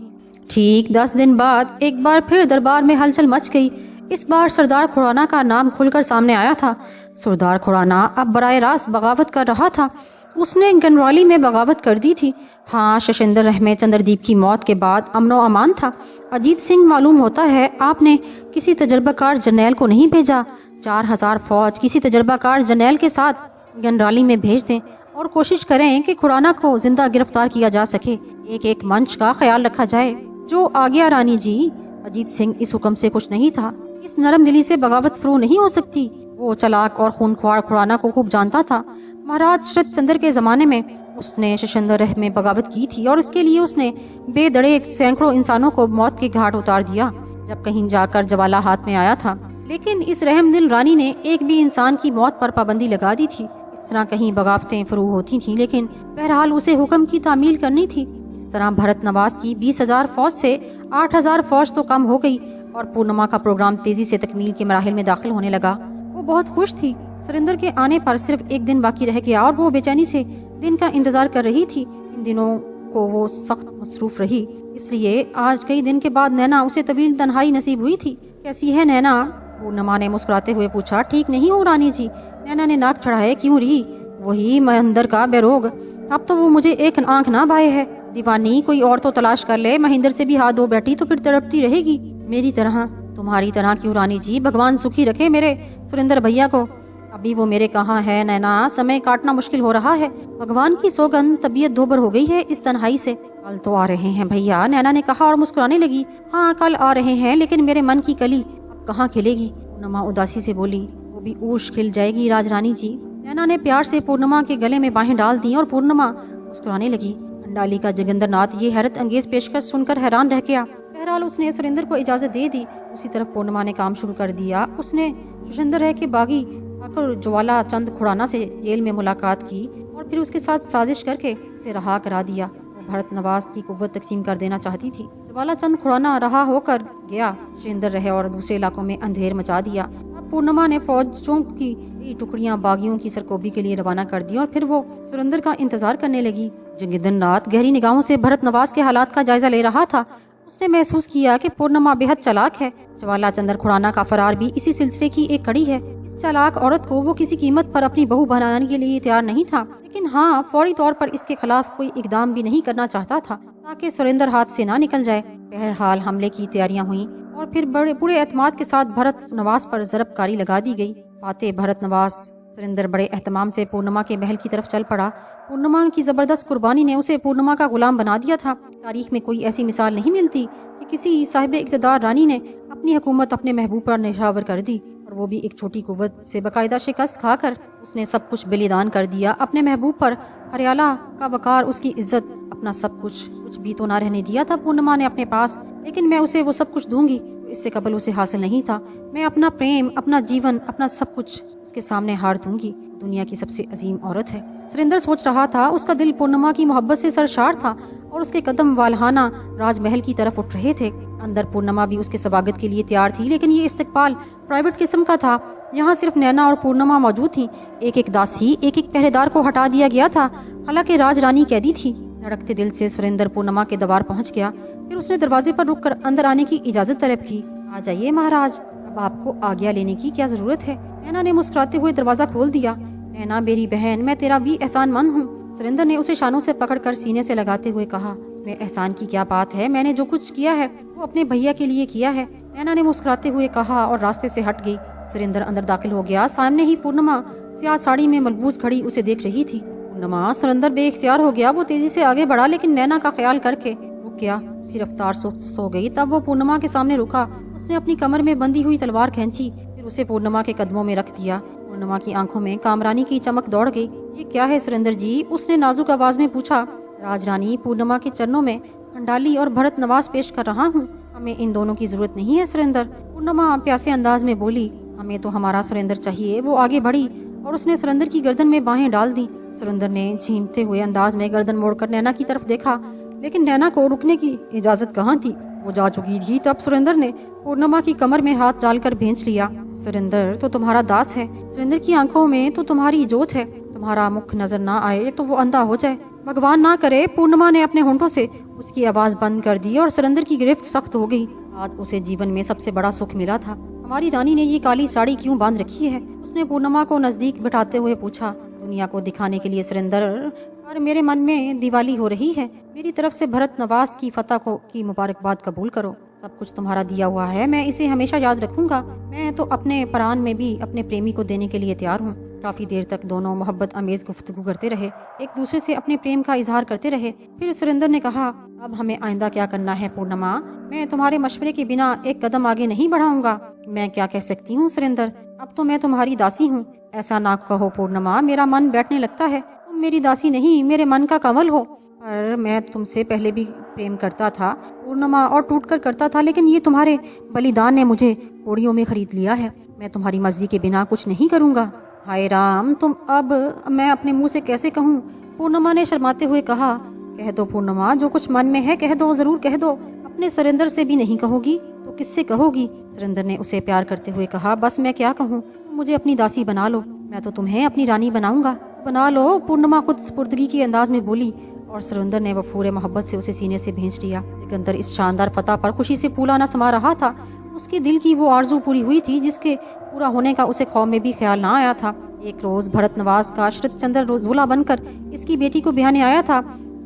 ठीक 10 दिन बाद एक बार फिर दरबार में हलचल मच गई। इस बार सरदार खुराना का नाम खुलकर सामने आया था। सरदार खुराना अब बराह रास्त बगावत कर रहा था। उसने गनवाली में बगावत कर दी थी। हाँ, शशंदर रहमे चंद्रदीप की मौत के बाद अमनो अमान था। अजीत सिंह, मालूम होता है आपने किसी तजर्बाकार जर्नैल को नहीं भेजा। 4000 फौज किसी तजर्बाकार जर्नैल के साथ गनवाली में भेज दें और कोशिश करें कि खुराना को जिंदा गिरफ्तार किया जा सके। एक एक मंच का ख्याल रखा जाए। जो आ गया रानी जी। अजीत सिंह इस हुक्म से कुछ नहीं था। इस नरम दिली से बगावत फ्रू नहीं हो सकती। वो चालाक और खूनख्वार खुराना को खूब जानता था। महाराज शरद चंद्र के ज़माने में उसने शशंदर में बगावत की थी और इसके लिए उसने बेदड़े सैकड़ों इंसानों को मौत के घाट उतार दिया जब कहीं जाकर जवाला हाथ में आया था। लेकिन इस रहमदिल रानी ने एक भी इंसान की मौत पर पाबंदी लगा दी थी। इस तरह कहीं बगावतें फरू होती थीं, लेकिन बहरहाल उसे हुक्म की तामील करनी थी। इस तरह भरत नवाज की 20,000 फौज से 8,000 फौज तो कम हो गई और पूर्णिमा का प्रोग्राम तेजी से तकमील के मराहिल में दाखिल होने लगा। वो बहुत खुश थी। सुरेंद्र के आने पर सिर्फ एक दिन बाकी रह गया और वो बेचैनी से दिन का इंतजार कर रही थी। इन दिनों को वो सख्त मसरूफ रही, इसलिए आज कई दिन के बाद नैना उसे तवील तन्हाई नसीब हुई थी। कैसी है नैना? पूर्णिमा ने मुस्कुराते हुए पूछा। ठीक नहीं हूँ रानी जी, नैना ने नाक चढ़ाए। क्यों रही? वही महेंद्र का बेरोग। अब तो वो मुझे एक आंख ना भाए है। दीवानी, कोई और तो तलाश कर ले। महेंद्र से भी हाथ धो बैठी तो फिर तड़पती रहेगी मेरी तरह। तुम्हारी तरह क्यों रानी जी? भगवान सुखी रखे मेरे सुरेंद्र भैया को। अभी वो मेरे कहाँ है नैना? समय काटना मुश्किल हो रहा है। भगवान की सौगंध, तबीयत दोबर हो गई है इस तन्हाई से। कल तो आ रहे हैं भैया, नैना ने कहा और मुस्कुराने लगी। हाँ, कल आ रहे हैं, लेकिन मेरे मन की कली अब कहाँ खिलेगी? पूर्णिमा उदासी से बोली। वो भी ऊश खिल जाएगी राजरानी जी। नैना ने प्यार से पूर्णिमा के गले में बाहें डाल दी और पूर्णिमा मुस्कुराने लगी। खंडाली का जोगिंदरनाथ ये हैरत अंगेज पेशकश सुनकर हैरान रह गया। बहरहाल उसने सुरेंद्र को इजाजत दे दी। उसी तरफ पूर्णिमा ने काम शुरू कर दिया। उसने शशंदर के बागी आकर ज्वाला चंद खुराना से जेल में मुलाकात की और फिर उसके साथ साजिश करके उसे रहा करा दिया। वो भरत नवाज की कुव्वत तकसीम कर देना चाहती थी। ज्वाला चंद खुराना रहा होकर गया। शशंदर रहे और दूसरे इलाकों में अंधेर मचा दिया। अब पूर्णिमा ने फौजों की कई टुकड़ियां बागियों की सरकोबी के लिए रवाना कर दी और फिर वो सुरेंद्र का इंतजार करने लगी। जोगिंदरनाथ गहरी निगाहों से भरत नवाज के हालात का जायजा ले रहा था। उसने महसूस किया कि पूर्णिमा बेहद चालाक है। ज्वाला चंद्र खुराना का फरार भी इसी सिलसिले की एक कड़ी है। इस चालाक औरत को वो किसी कीमत पर अपनी बहू बनाने के लिए तैयार नहीं था, लेकिन हाँ, फौरी तौर पर इसके खिलाफ कोई इकदाम भी नहीं करना चाहता था ताकि सुरेंद्र हाथ से ना निकल जाए। बहरहाल हमले की तैयारियां हुई और फिर बड़े पूरे एतमाद के साथ भरत नवाज पर जरबकारी लगा दी गई। फातेह भरत नवाज सुरेंद्र बड़े एहतमाम से पूर्णिमा के महल की तरफ चल पड़ा। पूर्णिमा की जबरदस्त कुर्बानी ने उसे पूर्णिमा का गुलाम बना दिया था। तारीख में कोई ऐसी मिसाल नहीं मिलती कि किसी साहिब इक़्तिदार रानी ने अपनी हुकूमत अपने महबूब पर निशावर कर दी, और वो भी एक छोटी कुव्वत से बाकायदा शिकस्त खाकर। उसने सब कुछ बलिदान कर दिया अपने महबूब पर। हरियाला का वकार, उसकी इज्जत, अपना सब कुछ भी तो ना रहने दिया था पूर्णिमा ने अपने पास, लेकिन मैं उसे वो सब कुछ दूंगी। इससे कबल उसे हासिल नहीं था। मैं अपना प्रेम, अपना जीवन, अपना सब कुछ उसके सामने हार दूंगी। दुनिया की सबसे अजीम औरत है। सुरेंद्र सोच रहा था। उसका दिल पूर्णिमा की मोहब्बत से सरशार था और उसके कदम वालहाना राजमहल की तरफ उठ रहे थे। अंदर पूर्णिमा भी उसके स्वागत के लिए तैयार थी, लेकिन ये इस्तकबाल प्राइवेट किस्म का था। यहाँ सिर्फ नैना और पूर्णिमा मौजूद थी। एक एक दासी, एक एक पहरेदार को हटा दिया गया था। हालांकि राजरानी कैदी थी। धड़कते दिल से सुरेंद्र पूर्णिमा के द्वार पहुंच गया। फिर उसने दरवाजे पर रुककर अंदर आने की इजाजत तलब की। आ जाइए महाराज, अब आपको आज्ञा लेने की क्या जरूरत है। नैना ने मुस्कुराते हुए दरवाजा खोल दिया। नैना मेरी बहन, मैं तेरा भी एहसानमंद हूँ। सुरेंद्र ने उसे शानों से पकड़कर सीने से लगाते हुए कहा, इसमें एहसान की क्या बात है, मैंने जो कुछ किया है वो अपने भैया के लिए किया है। नैना ने मुस्कुराते हुए कहा और रास्ते से हट गई। सुरेंद्र अंदर दाखिल हो गया। सामने ही पूर्णिमा स्याह साड़ी में मलबूस खड़ी उसे देख रही थी। पूर्णिमा, सुरेंद्र बेइख्तियार हो गया। वो तेजी से आगे बढ़ा, लेकिन नैना का ख्याल करके रुक गया। उसकी रफ्तार सुस्त हो गई। तब वो पूर्णिमा के सामने रुका। उसने अपनी कमर में बंधी हुई तलवार खींची, फिर उसे पूर्णिमा के कदमों में रख दिया। पूर्णिमा की आंखों में कामरानी की चमक दौड़ गई। ये क्या है सुरेंद्र जी? उसने नाजुक आवाज में पूछा। राजरानी, पूर्णिमा के चरणों में खंडाली और भरत नवाज पेश कर रहा हूँ। हमें इन दोनों की जरूरत नहीं है सुरेंद्र। पूर्णिमा प्यासे अंदाज में बोली। हमें तो हमारा सुरेंद्र चाहिए। वो आगे बढ़ी और उसने सुरेंद्र की गर्दन में बाहें डाल दी। सुरेंद्र ने झीमते हुए अंदाज में गर्दन मोड़कर नैना की तरफ देखा, लेकिन नैना को रुकने की इजाजत कहाँ थी। वो जा चुकी थी। तब सुरेंद्र ने पूर्णिमा की कमर में हाथ डालकर भेंच लिया। सुरेंद्र तो तुम्हारा दास है। सुरेंद्र की आंखों में तो तुम्हारी जोत है। तुम्हारा मुख नजर ना आए तो वो अंधा हो जाए। भगवान ना करे। पूर्णिमा ने अपने होंठों से उसकी आवाज बंद कर दी और सुरेंद्र की गिरफ्त सख्त हो गई। आज उसे जीवन में सबसे बड़ा सुख मिला था। हमारी रानी ने ये काली साड़ी क्यों बांध रखी है? उसने पूर्णिमा को नजदीक बिठाते हुए पूछा। दुनिया को दिखाने के लिए सुरेंद्र, पर मेरे मन में दिवाली हो रही है। मेरी तरफ से भरत नवाज की फतह को की मुबारकबाद कबूल करो। सब कुछ तुम्हारा दिया हुआ है, मैं इसे हमेशा याद रखूंगा। मैं तो अपने प्राण में भी अपने प्रेमी को देने के लिए तैयार हूँ। काफी देर तक दोनों मोहब्बत अमेज गुफ्तगू करते रहे, एक दूसरे से अपने प्रेम का इजहार करते रहे। फिर सुरेंद्र ने कहा, अब हमें आइंदा क्या करना है पूर्णिमा? मैं तुम्हारे मशवरे के बिना एक कदम आगे नहीं बढ़ाऊंगा। मैं क्या कह सकती हूँ सुरेंद्र? अब तो मैं तुम्हारी दासी हूँ। ऐसा ना कहो पूर्णिमा, मेरा मन बैठने लगता है। तुम मेरी दासी नहीं, मेरे मन का कमल हो। पर मैं तुमसे पहले भी प्रेम करता था पूर्णिमा, और टूटकर करता था, लेकिन ये तुम्हारे बलिदान ने मुझे कोड़ियों में खरीद लिया है। मैं तुम्हारी मर्जी के बिना कुछ नहीं करूँगा। हाय राम, तुम अब मैं अपने मुंह से कैसे कहूँ? पूर्णिमा ने शर्माते हुए कहा। कह दो पूर्णिमा, जो कुछ मन में है कह दो, जरूर कह दो। अपने सुरेंद्र से भी नहीं कहोगी तो किससे कहोगी? सुरेंद्र ने उसे प्यार करते हुए कहा। बस मैं क्या कहूँ, तुम मुझे अपनी दासी बना लो। मैं तो तुम्हें अपनी रानी बनाऊंगा। बना लो, पूर्णिमा खुद स्पुर्दगी के अंदाज में बोली, और सुरेंद्र ने वफूरे मोहब्बत से उसे सीने से भींच लिया। सिकंदर इस शानदार फतह पर खुशी से फूला न समा रहा था। उसके दिल की वो आरजू पूरी हुई थी जिसके पूरा होने का उसे ख्वाब में भी ख्याल ना आया था। एक रोज भरत नवाज का श्रुत चंद्र दूल्हा बनकर इसकी बेटी को ब्याहने आया था।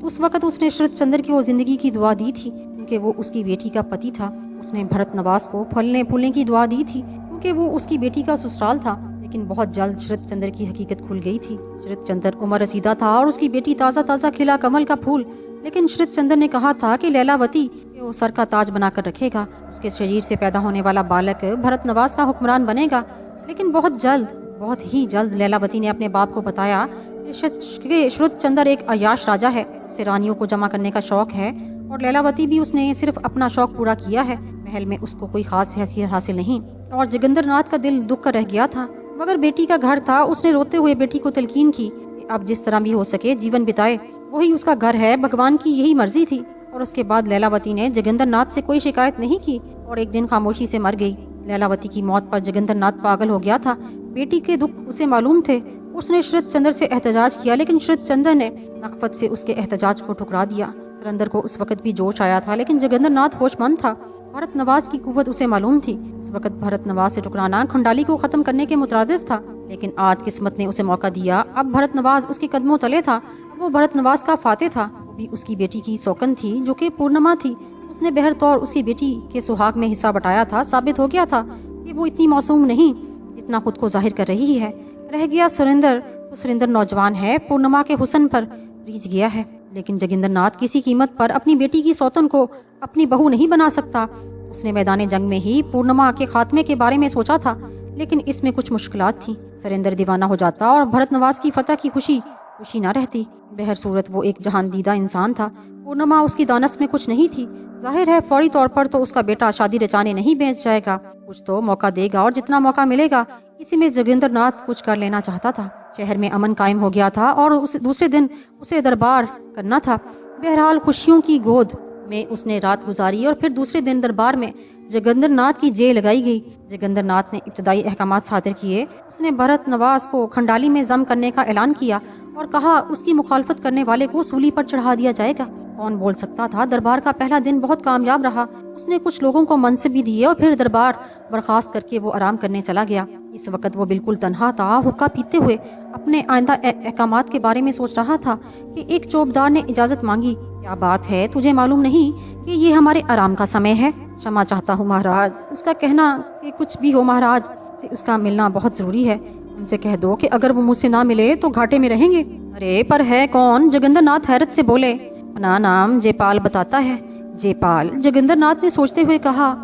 उस वक्त उसने श्रुत चंद्र की वो जिंदगी की दुआ दी थी, क्योंकि वो उसकी बेटी का पति था। उसने भरत नवाज को फलने फूलने की दुआ दी थी, क्योंकि वो उसकी बेटी का ससुराल था। लेकिन बहुत जल्द श्रुत चंद्र की हकीकत खुल गई थी। श्रुत चंद्र उम्र रसीदा था और उसकी बेटी ताज़ा ताज़ा खिला कमल का फूल। लेकिन श्रुत चंद्र ने कहा था कि लैलावती वो सर का ताज बनाकर रखेगा। उसके शरीर से पैदा होने वाला बालक भरत नवाज का हुक्मरान बनेगा। लेकिन बहुत ही जल्द लैलावती ने अपने बाप को बताया कि श्रुत चंद्र एक अय्याश राजा है। उसे रानियों को जमा करने का शौक है, और लैलावती भी उसने सिर्फ अपना शौक पूरा किया है। महल में उसको कोई खास हैसियत हासिल नहीं, और जोगिंदर नाथ का दिल दुख कर रह गया था। मगर बेटी का घर था। उसने रोते हुए बेटी को तलकीन की कि अब जिस तरह भी हो सके जीवन बिताए, वही उसका घर है। भगवान की यही मर्जी थी। और उसके बाद लैलावती ने जोगिंदर नाथ से कोई शिकायत नहीं की और एक दिन खामोशी से मर गई। लैलावती की मौत पर जोगिंदर नाथ पागल हो गया था। बेटी के दुख उसे मालूम थे। उसने श्रुत चंद्र से एहतजाज किया, लेकिन श्रुत चंद्र ने नकफत से उसके एहतजाज को ठुकरा दिया। सुरेंद्र को उस वक्त भी जोश आया था, लेकिन जोगिंदर नाथ होशमंद था। भरत नवाज की कुव्वत उसे मालूम थी। उस वक्त भरत नवाज से टकराना खंडाली को खत्म करने के मुतरादिफ था। लेकिन आज किस्मत ने उसे मौका दिया। अब भरत नवाज उसके कदमों तले था। वो भरत नवाज का फाते था। वो भी उसकी बेटी की सौकन थी, जो कि पूर्णिमा थी। उसने बहर तौर उसकी बेटी के सुहाग में हिस्सा बटाया था। साबित हो गया था कि वो इतनी मासूम नहीं जितना खुद को जाहिर कर रही है। रह गया सुरेंद्र, तो सुरेंद्र नौजवान है, पूर्णिमा के हुस्न पर रीझ गया है। लेकिन जोगिंदर नाथ किसी कीमत पर अपनी बेटी की सौतन को अपनी बहू नहीं बना सकता। उसने मैदान जंग में ही पूर्णिमा के खात्मे के बारे में सोचा था, लेकिन इसमें कुछ मुश्किलात थी। सुरेंद्र दीवाना हो जाता और भरत नवाज की फतह की खुशी खुशी ना रहती। बहर सूरत वो एक जहानदीदा इंसान था। पूर्णिमा उसकी दानस में कुछ नहीं थी। जाहिर है फौरी तौर पर तो उसका बेटा शादी रचाने नहीं बेच जाएगा, कुछ तो मौका देगा, और जितना मौका मिलेगा इसी में जोगिंदर नाथ कुछ कर लेना चाहता था। शहर में अमन कायम हो गया था और उस दूसरे दिन उसे दरबार करना था। बहरहाल खुशियों की गोद में उसने रात गुजारी और फिर दूसरे दिन दरबार में जोगिंदर नाथ की जेल लगाई गई। जोगिंदर नाथ ने इब्तदाई अहकामात सादिर किए। उसने भरत नवाज को खंडाली में जम करने का ऐलान किया और कहा उसकी मुखालफत करने वाले को सूली पर चढ़ा दिया जाएगा। कौन बोल सकता था, दरबार का पहला दिन बहुत कामयाब रहा। उसने कुछ लोगों को मनसब भी दिए और फिर दरबार बर्खास्त करके वो आराम करने चला गया। इस वक्त वो बिल्कुल तन्हा था। हुक्का पीते हुए अपने आइंदा अहकामात के बारे में सोच रहा था कि एक चौबदार ने इजाजत मांगी। क्या बात है, तुझे मालूम नहीं कि ये हमारे आराम का समय है? क्षमा चाहता हूँ महाराज। उसका कहना कि कुछ भी हो महाराज से उसका मिलना बहुत जरूरी है। उनसे कह दो कि अगर वो मुझसे ना मिले तो घाटे में रहेंगे। अरे पर है कौन? जोगिंदर नाथ हैरत से बोले। अपना नाम जयपाल बताता है। जयपाल? जोगिंदर नाथ ने सोचते हुए कहा।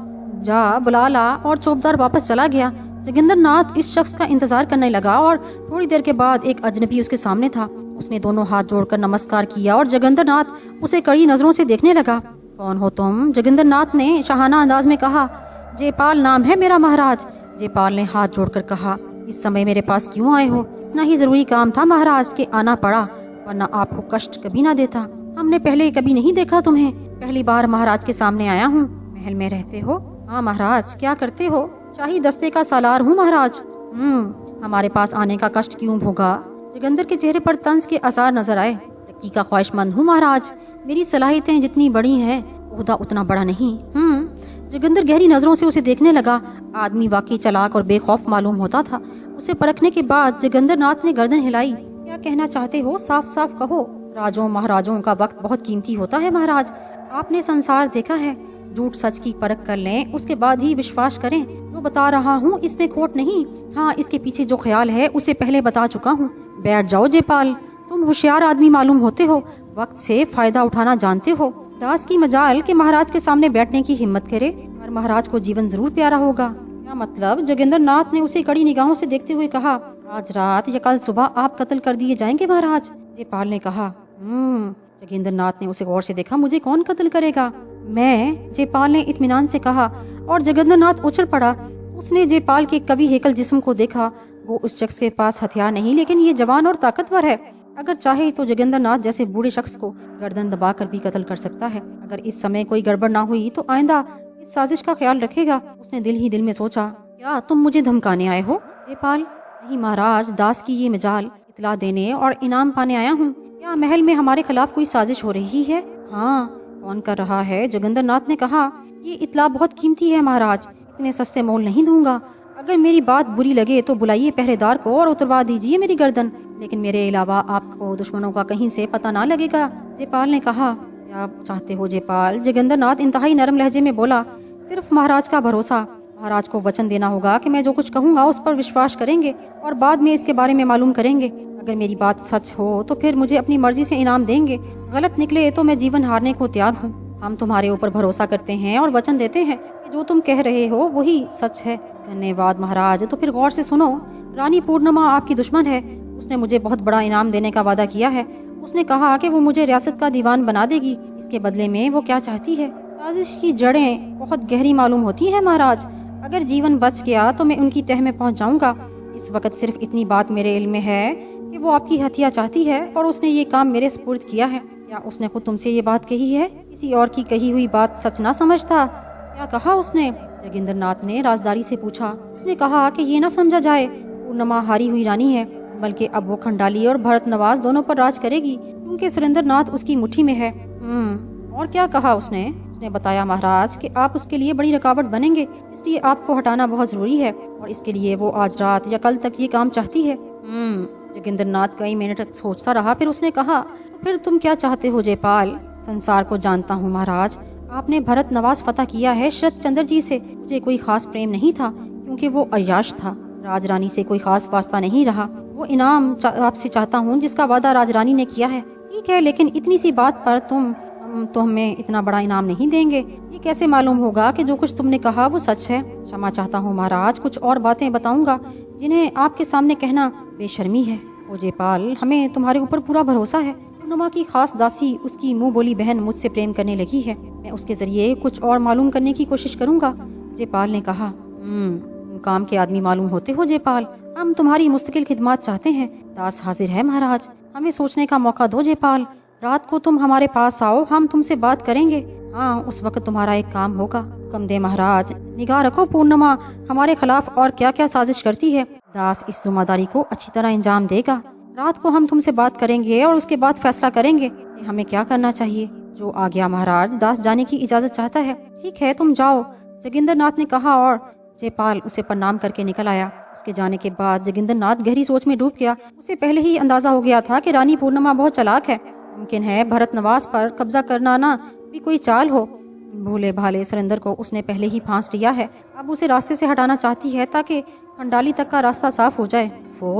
जा बुला ला। और चौबदार वापस चला गया। जोगिंदर नाथ इस शख्स का इंतजार करने लगा और थोड़ी देर के बाद एक अजनबी उसके सामने था। उसने दोनों हाथ जोड़कर नमस्कार किया और जोगिंदर नाथ उसे कड़ी नजरों से देखने लगा। कौन हो तुम? जोगिंदर नाथ ने शाहाना अंदाज में कहा। जयपाल नाम है मेरा महाराज। जयपाल ने हाथ जोड़कर कहा। इस समय मेरे पास क्यों आए हो? इतना ही जरूरी काम था महाराज के आना पड़ा, वरना आपको कष्ट कभी ना देता। हमने पहले कभी नहीं देखा तुम्हें, पहली बार महाराज के सामने आया हूँ। महल में रहते हो? हाँ महाराज। क्या करते हो? शाही दस्ते का सालार हूँ महाराज। हमारे पास आने का कष्ट क्यों भोगा? जोगिंदर के चेहरे पर तंज के आसार नजर आए। तरक्की का ख्वाहिशमंद हूँ महाराज। मेरी सलाहियतें जितनी बड़ी हैं ओहदा उतना बड़ा नहीं। जोगिंदर गहरी नजरों से उसे देखने लगा। आदमी वाकई चालाक और बेखौफ मालूम होता था। उसे परखने के बाद जोगिंदर नाथ ने गर्दन हिलाई। क्या कहना चाहते हो? साफ साफ कहो। राजों महाराजों का वक्त बहुत कीमती होता है महाराज। आपने संसार देखा है। झूठ सच की परख कर लें, उसके बाद ही विश्वास करें। जो बता रहा हूँ इसमें खोट नहीं। हाँ, इसके पीछे जो ख्याल है उसे पहले बता चुका हूँ। बैठ जाओ जयपाल। तुम होशियार आदमी मालूम होते हो, वक्त से फायदा उठाना जानते हो। दास की मजाल के महाराज के सामने बैठने की हिम्मत करे, और महाराज को जीवन जरूर प्यारा होगा। क्या मतलब? जोगिंदर नाथ ने उसे कड़ी निगाहों से देखते हुए कहा। आज रात या कल सुबह आप कत्ल कर दिए जाएंगे महाराज। जयपाल ने कहा। जोगिंदर नाथ ने उसे गौर से देखा। मुझे कौन कत्ल करेगा? मैं। जयपाल ने इत्मीनान से कहा। और जोगिंदर नाथ उछल पड़ा। उसने जयपाल के कवि हेकल जिस्म को देखा। वो उस शख्स के पास हथियार नहीं, लेकिन ये जवान और ताकतवर है। अगर चाहे तो जोगिंदर नाथ जैसे बूढ़े शख्स को गर्दन दबाकर भी कत्ल कर सकता है। अगर इस समय कोई गड़बड़ ना हुई तो आइंदा इस साजिश का ख्याल रखेगा। उसने दिल ही दिल में सोचा। क्या तुम मुझे धमकाने आए हो? जयपाल। नहीं महाराज, दास की ये मजाल इतला देने और इनाम पाने आया हूँ। क्या महल में हमारे खिलाफ कोई साजिश हो रही है? हाँ। कौन कर रहा है? जोगिंदर नाथ ने कहा। ये इतला बहुत कीमती है महाराज, इतने सस्ते मोल नहीं दूंगा। अगर मेरी बात बुरी लगे तो बुलाइए पहरेदार को और उतरवा दीजिए मेरी गर्दन, लेकिन मेरे अलावा आपको दुश्मनों का कहीं से पता ना लगेगा। जयपाल ने कहा। क्या चाहते हो जयपाल? जोगिंदर नाथ इंतहाई नरम लहजे में बोला। सिर्फ महाराज का भरोसा। महाराज को वचन देना होगा कि मैं जो कुछ कहूँगा उस पर विश्वास करेंगे और बाद में इसके बारे में मालूम करेंगे। अगर मेरी बात सच हो तो फिर मुझे अपनी मर्जी से इनाम देंगे, गलत निकले तो मैं जीवन हारने को तैयार हूँ। हम तुम्हारे ऊपर भरोसा करते हैं और वचन देते हैं कि जो तुम कह रहे हो वही सच है। धन्यवाद महाराज। तो फिर गौर से सुनो। रानी पूर्णिमा आपकी दुश्मन है। उसने मुझे बहुत बड़ा इनाम देने का वादा किया है। उसने कहा कि वो मुझे रियासत का दीवान बना देगी। इसके बदले में वो क्या चाहती है? साजिश की जड़ें बहुत गहरी मालूम होती है महाराज। अगर जीवन बच गया तो मैं उनकी तह में पहुंच जाऊंगा। इस वक्त सिर्फ इतनी बात मेरे इल्म में है कि वो आपकी हत्या चाहती है और उसने ये काम मेरे सुपुर्द किया है। क्या उसने खुद तुमसे ये बात कही है? किसी और की कही हुई बात सच ना समझता। क्या कहा उसने? जोगिंदर नाथ ने राजदारी से पूछा। उसने कहा कि ये ना समझा जाए पूर्णिमा हारी हुई रानी है, बल्कि अब वो खंडाली और भरत नवाज दोनों पर राज करेगी, क्योंकि सुरेंद्र नाथ उसकी मुट्ठी में है। और क्या कहा उसने? उसने बताया महाराज कि आप उसके लिए बड़ी रुकावट बनेंगे, इसलिए आपको हटाना बहुत जरूरी है और इसके लिए वो आज रात या कल तक ये काम चाहती है। जोगिंदर नाथ कई मिनट सोचता रहा, फिर उसने कहा। तो फिर तुम क्या चाहते हो जयपाल? संसार को जानता हूँ महाराज। आपने भरत नवाज फतह किया है शरत चंद्र जी से। मुझे कोई खास प्रेम नहीं था, क्योंकि वो अय्याश था। राजरानी से कोई खास वास्ता नहीं रहा। वो इनाम आपसे चाहता हूँ जिसका वादा राजरानी ने किया है। ठीक है, लेकिन इतनी सी बात पर तुम तो हमें इतना बड़ा इनाम नहीं देंगे। ये कैसे मालूम होगा कि जो कुछ तुमने कहा वो सच है? क्षमा चाहता हूँ महाराज, कुछ और बातें बताऊंगा जिन्हें आपके सामने कहना बेशर्मी है। ओ जयपाल, हमें तुम्हारे ऊपर पूरा भरोसा है। पूर्णिमा की खास दासी, उसकी मुंह बोली बहन मुझसे प्रेम करने लगी है। मैं उसके जरिए कुछ और मालूम करने की कोशिश करूंगा। जयपाल ने कहा, तुम काम के आदमी मालूम होते हो जयपाल। हम तुम्हारी मुस्तकिल खिदमत चाहते हैं। दास हाजिर है महाराज, हमें सोचने का मौका दो जयपाल। रात को तुम हमारे पास आओ, हम तुमसे बात करेंगे। हाँ, उस वक्त तुम्हारा एक काम होगा। हुक्म दे महाराज। निगाह रखो पूर्णिमा हमारे खिलाफ और क्या क्या साजिश करती है। दास इस जिम्मेदारी को अच्छी तरह अंजाम देगा। रात को हम तुमसे बात करेंगे और उसके बाद फैसला करेंगे कि हमें क्या करना चाहिए। जो आ गया महाराज। दास जाने की इजाजत चाहता है। ठीक है, तुम जाओ, जोगिंदर नाथ ने कहा और जयपाल उसे प्रणाम करके निकल आया। उसके जाने के बाद जोगिंदर नाथ गहरी सोच में डूब गया। उसे पहले ही अंदाजा हो गया था कि रानी पूर्णिमा बहुत चालाक है। मुमकिन है भरत नवास पर कब्जा करना ना भी कोई चाल हो। भोले भाले सुरेंद्र को उसने पहले ही फांस लिया है। अब उसे रास्ते से हटाना चाहती है ताकि खंडाली तक का रास्ता साफ हो जाए।